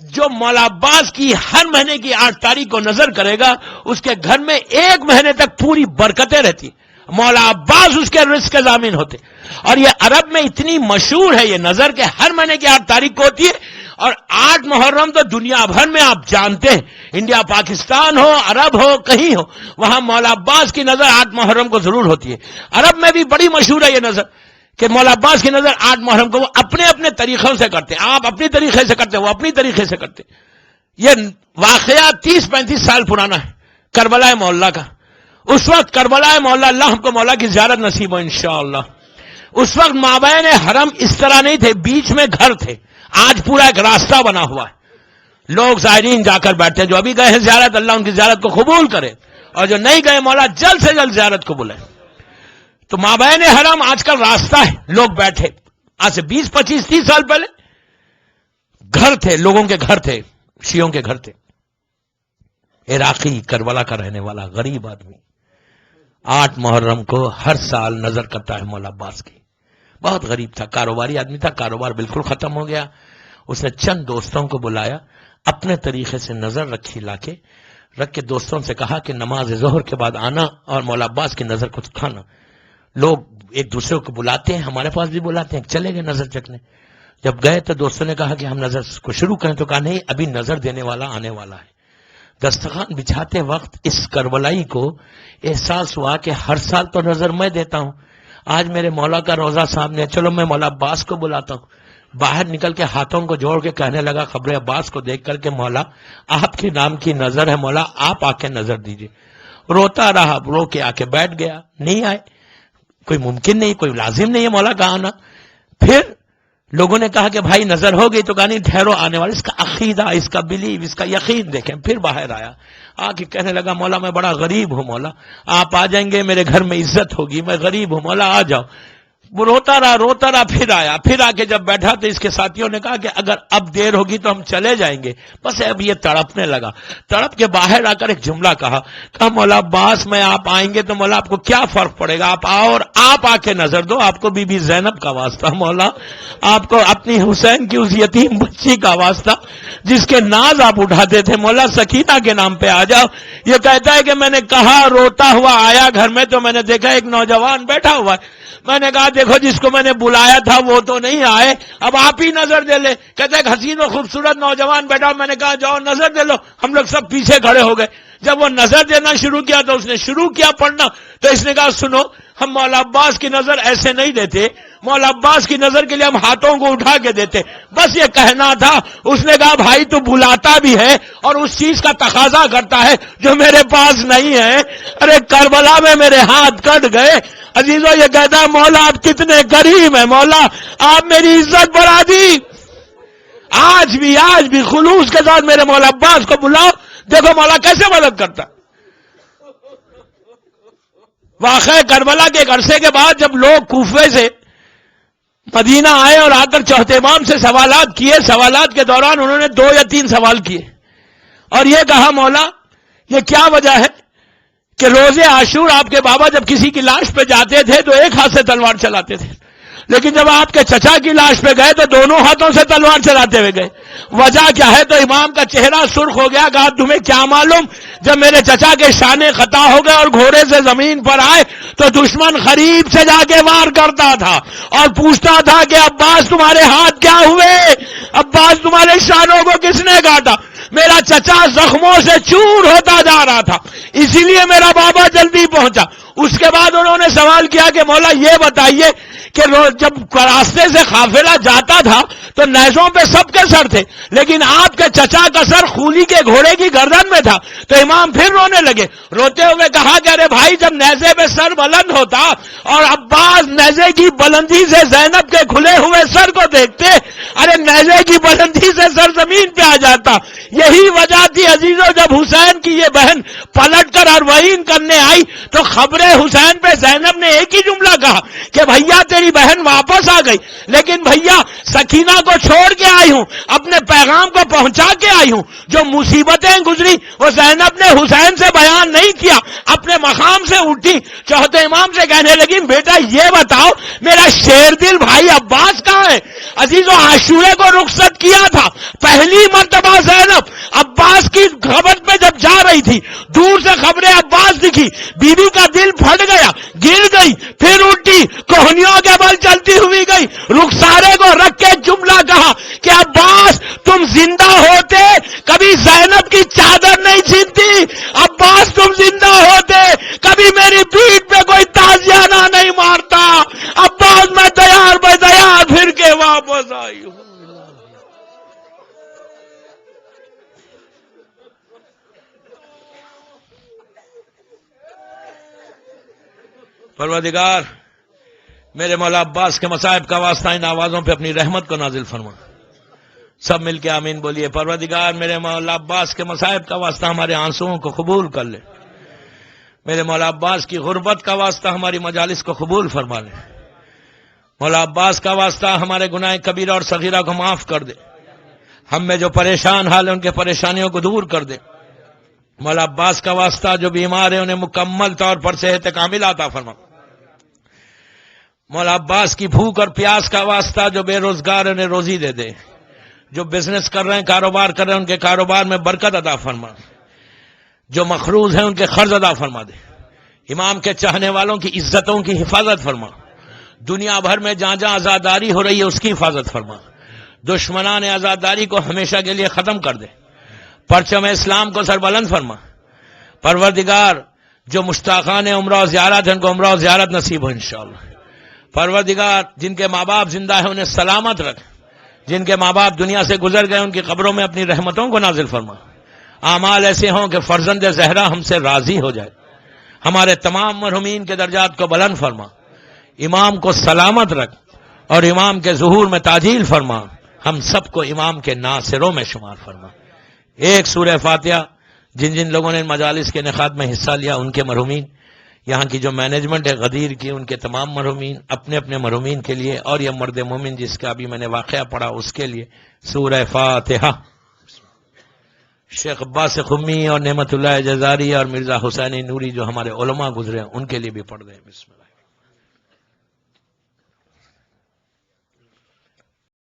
جو مولا عباس کی ہر مہینے کی 8 تاریخ کو نظر کرے گا اس کے گھر میں 1 مہینے تک پوری برکتیں رہتی. مولا عباس اس کے رزق کے ضامن ہوتے. اور یہ عرب میں اتنی مشہور ہے یہ نظر کہ ہر مہینے کی 8 تاریخ کو ہوتی ہے. اور 8 محرم تو دنیا بھر میں آپ جانتے ہیں, انڈیا پاکستان ہو, عرب ہو, کہیں ہو, وہاں مولا عباس کی نظر 8 محرم کو ضرور ہوتی ہے. عرب میں بھی بڑی مشہور ہے یہ نظر کہ مولا عباس کی نظر 8 محرم کو وہ اپنے طریقوں سے کرتے ہیں. آپ اپنی طریقے سے کرتے ہیں, وہ اپنی طریقے سے کرتے ہیں. یہ واقعہ 30-35 سال پرانا ہے کربلا مولا کا. اس وقت کربلا مولا, اللہ ہم کو مولا کی زیارت نصیب ہو انشاءاللہ. اس وقت مابین حرم اس طرح نہیں تھے, بیچ میں گھر تھے. آج پورا ایک راستہ بنا ہوا ہے, لوگ زائرین جا کر بیٹھتے ہیں. جو ابھی گئے ہیں زیارت, اللہ ان کی زیارت کو قبول کرے, اور جو نہیں گئے مولا جلد سے جلد زیارت کو بلائے. تو مابین حرم آج کل راستہ ہے, لوگ بیٹھے. آج سے 20-25-30 سال پہلے گھر تھے, لوگوں کے گھر تھے, شیعوں کے گھر تھے. عراقی کربلا کا رہنے والا غریب آدمی 8 محرم کو ہر سال نظر کرتا ہے مولا عباس کی. بہت غریب تھا, کاروباری آدمی تھا, کاروبار بالکل ختم ہو گیا. اس نے چند دوستوں کو بلایا, اپنے طریقے سے نظر رکھ کے دوستوں سے کہا کہ نماز ظہر کے بعد آنا اور مولا عباس کی نظر کو کھانا. لوگ ایک دوسرے کو بلاتے ہیں, ہمارے پاس بھی بلاتے ہیں, چلے گئے نظر چکنے. جب گئے تو دوستوں نے کہا کہ ہم نظر کو شروع کریں, تو کہا نہیں, ابھی نظر دینے والا آنے والا ہے. دسترخوان بچھاتے وقت اس کربلائی کو احساس ہوا کہ ہر سال تو نظر میں دیتا ہوں, آج میرے مولا کا روزہ سامنے, چلو میں مولا عباس کو بلاتا ہوں. باہر نکل کے ہاتھوں کو جوڑ کے کہنے لگا قبر عباس کو دیکھ کر کے مولا آپ کے نام کی نظر ہے, مولا آپ آ کے نظر دیجئے. روتا رہا, رو کے آ کے بیٹھ گیا. نہیں آئے, کوئی ممکن نہیں, کوئی لازم نہیں ہے مولا کا آنا. پھر لوگوں نے کہا کہ بھائی نظر ہو گئی, تو کہا نہیں ٹھہرو آنے والا, اس کا عقیدہ, اس کا بلیو, اس کا یقین دیکھیں. پھر باہر آیا, آ کے کہنے لگا مولا میں بڑا غریب ہوں, مولا آپ آ جائیں گے میرے گھر میں عزت ہوگی, میں غریب ہوں مولا آ جاؤ. وہ روتا رہا, پھر آیا. پھر آ کے جب بیٹھا تو اس کے ساتھیوں نے کہا کہ اگر اب دیر ہوگی تو ہم چلے جائیں گے. بس اب یہ تڑپنے لگا, تڑپ کے باہر آ کر ایک جملہ کہا مولا عباس میں آپ آئیں گے تو مولا آپ کو کیا فرق پڑے گا, آپ آؤ اور آپ آ کے نظر دو, آپ کو بی بی زینب کا واسطہ, مولا آپ کو اپنی حسین کی اس یتیم بچی کا واسطہ جس کے ناز آپ اٹھاتے تھے, مولا سکینہ کے نام پہ آ جاؤ. یہ کہتا ہے کہ میں نے کہا, روتا ہوا آیا گھر میں تو میں نے دیکھا ایک نوجوان بیٹھا ہوا ہے. میں نے کہا دیکھو جس کو میں نے بلایا تھا وہ تو نہیں آئے, اب آپ ہی نظر دے لے. کہتا ہے حسین و خوبصورت نوجوان بیٹھا. میں نے کہا جاؤ نظر دے لو. ہم لوگ سب پیچھے کھڑے ہو گئے. جب وہ نظر دینا شروع کیا تو اس نے شروع کیا پڑھنا, تو اس نے کہا سنو, ہم مولا عباس کی نظر ایسے نہیں دیتے, مولا عباس کی نظر کے لیے ہم ہاتھوں کو اٹھا کے دیتے. بس یہ کہنا تھا. اس نے کہا بھائی تو بلاتا بھی ہے اور اس چیز کا تقاضا کرتا ہے جو میرے پاس نہیں ہے. ارے کربلا میں میرے ہاتھ کٹ گئے. عزیزو یہ کہتا ہے مولا آپ کتنے کریم ہیں, مولا آپ میری عزت بڑھا دی, آج بھی خلوص کے ساتھ میرے مولا عباس کو بلاؤ، دیکھو مولا کیسے مدد کرتا۔ واقعہ کربلا کے ایک عرصے کے بعد جب لوگ کوفے سے مدینہ آئے اور آ کر چوتھے امام سے سوالات کیے، سوالات کے دوران انہوں نے 2 یا 3 سوال کیے اور یہ کہا مولا یہ کیا وجہ ہے کہ روز عاشور آپ کے بابا جب کسی کی لاش پہ جاتے تھے تو ایک ہاتھ سے تلوار چلاتے تھے، لیکن جب آپ کے چچا کی لاش پہ گئے تو دونوں ہاتھوں سے تلوار چلاتے ہوئے گئے، وجہ کیا ہے؟ تو امام کا چہرہ سرخ ہو گیا، کہا تمہیں کیا معلوم، جب میرے چچا کے شانے خطا ہو گئے اور گھوڑے سے زمین پر آئے تو دشمن قریب سے جا کے وار کرتا تھا اور پوچھتا تھا کہ عباس تمہارے ہاتھ کیا ہوئے، عباس تمہارے شانوں کو کس نے کاٹا؟ میرا چچا زخموں سے چور ہوتا جا رہا تھا، اسی لیے میرا بابا جلدی پہنچا۔ اس کے بعد انہوں نے سوال کیا کہ مولا یہ بتائیے کہ جب راستے سے قافلہ جاتا تھا تو نیزوں پہ سب کے سر تھے، لیکن آپ کے چچا کا سر خولی کے گھوڑے کی گردن میں تھا۔ تو امام پھر رونے لگے، روتے ہوئے کہا کہ ارے بھائی جب نیزے پہ سر بلند ہوتا اور عباس نیزے کی بلندی سے زینب کے کھلے ہوئے سر کو دیکھتے، ارے نیزے کی بلندی سے سر زمین پہ آ جاتا۔ یہی وجہ تھی عزیزو، جب حسین کی یہ بہن پلٹ کر اروین کرنے آئی تو خبر حسین پہ زینب نے ایک ہی جملہ کہا کہ بھیا تیری بہن واپس آ گئی، لیکن بھیا سکینہ کو چھوڑ کے آئی ہوں، اپنے پیغام کو پہنچا کے آئی ہوں۔ جو مصیبتیں گزری وہ زینب نے حسین سے بیان نہیں کیا، اپنے مقام سے اٹھی، چوتھے امام سے کہنے لگی بیٹا یہ بتاؤ میرا شیر دل بھائی عباس کہاں ہے؟ عزیزو عاشورے کو رخصت کیا تھا، پہلی مرتبہ زینب عباس کی خبر پہ جب جا رہی تھی، دور سے خبر عباس دکھی، بی بی کا دل پھٹ گیا، گر گئی، پھر اٹھی، کوہنیوں کے بل چلتی ہوئی گئی، رخسارے کو رکھ کے جملہ کہا کہ عباس تم زندہ ہوتے کبھی زینب کی چادر نہیں چھینتی، عباس تم زندہ ہوتے کبھی میری پیٹھ پہ کوئی تازیانہ نہیں مارتا، عباس میں تیار بے تیار پھر کے واپس آئی ہوں۔ پروردگار میرے مولا عباس کے مصائب کا واسطہ ان آوازوں پہ اپنی رحمت کو نازل فرما، سب مل کے آمین بولیے۔ پروردگار میرے مولا عباس کے مصائب کا واسطہ ہمارے آنسوؤں کو قبول کر لے، میرے مولا عباس کی غربت کا واسطہ ہماری مجالس کو قبول فرما لے، مولا عباس کا واسطہ ہمارے گناہ کبیرہ اور صغیرہ کو معاف کر دے، ہم میں جو پریشان حال ہیں ان کے پریشانیوں کو دور کر دے، مولا عباس کا واسطہ جو بیمار ہیں انہیں مکمل طور پر صحت کامل عطا فرما، مولا عباس کی بھوک اور پیاس کا واسطہ جو بے روزگار انہیں روزی دے دے، جو بزنس کر رہے ہیں کاروبار کر رہے ہیں ان کے کاروبار میں برکت عطا فرما، جو مقروض ہیں ان کے قرض عطا فرما دے، امام کے چاہنے والوں کی عزتوں کی حفاظت فرما، دنیا بھر میں جہاں جہاں آزاداری ہو رہی ہے اس کی حفاظت فرما، دشمنان آزاداری کو ہمیشہ کے لیے ختم کر دے، پرچم اسلام کو سربلند فرما۔ پروردگار جو مشتاقان عمرہ و زیارت ہیں ان کو عمرہ و زیارت نصیب ہو انشاءاللہ۔ پروردگار جن کے ماں باپ زندہ ہیں انہیں سلامت رکھ، جن کے ماں باپ دنیا سے گزر گئے ان کی قبروں میں اپنی رحمتوں کو نازل فرما، اعمال ایسے ہوں کہ فرزند زہرا ہم سے راضی ہو جائے، ہمارے تمام مرحومین کے درجات کو بلند فرما، امام کو سلامت رکھ اور امام کے ظہور میں تعجیل فرما، ہم سب کو امام کے ناصروں میں شمار فرما۔ ایک سورہ فاتحہ جن جن لوگوں نے مجالس کے انعقاد میں حصہ لیا ان کے مرحومین، یہاں کی جو مینجمنٹ ہے غدیر کی ان کے تمام مرحومین، اپنے اپنے مرحومین کے لیے، اور یہ مرد مومن جس کا ابھی میں نے واقعہ پڑھا اس کے لیے سورہ فاتحہ۔ شیخ عباس قمی اور نعمت اللہ جزاری اور مرزا حسینی نوری جو ہمارے علماء گزرے ہیں ان کے لیے بھی پڑھ دیں۔ بسم اللہ۔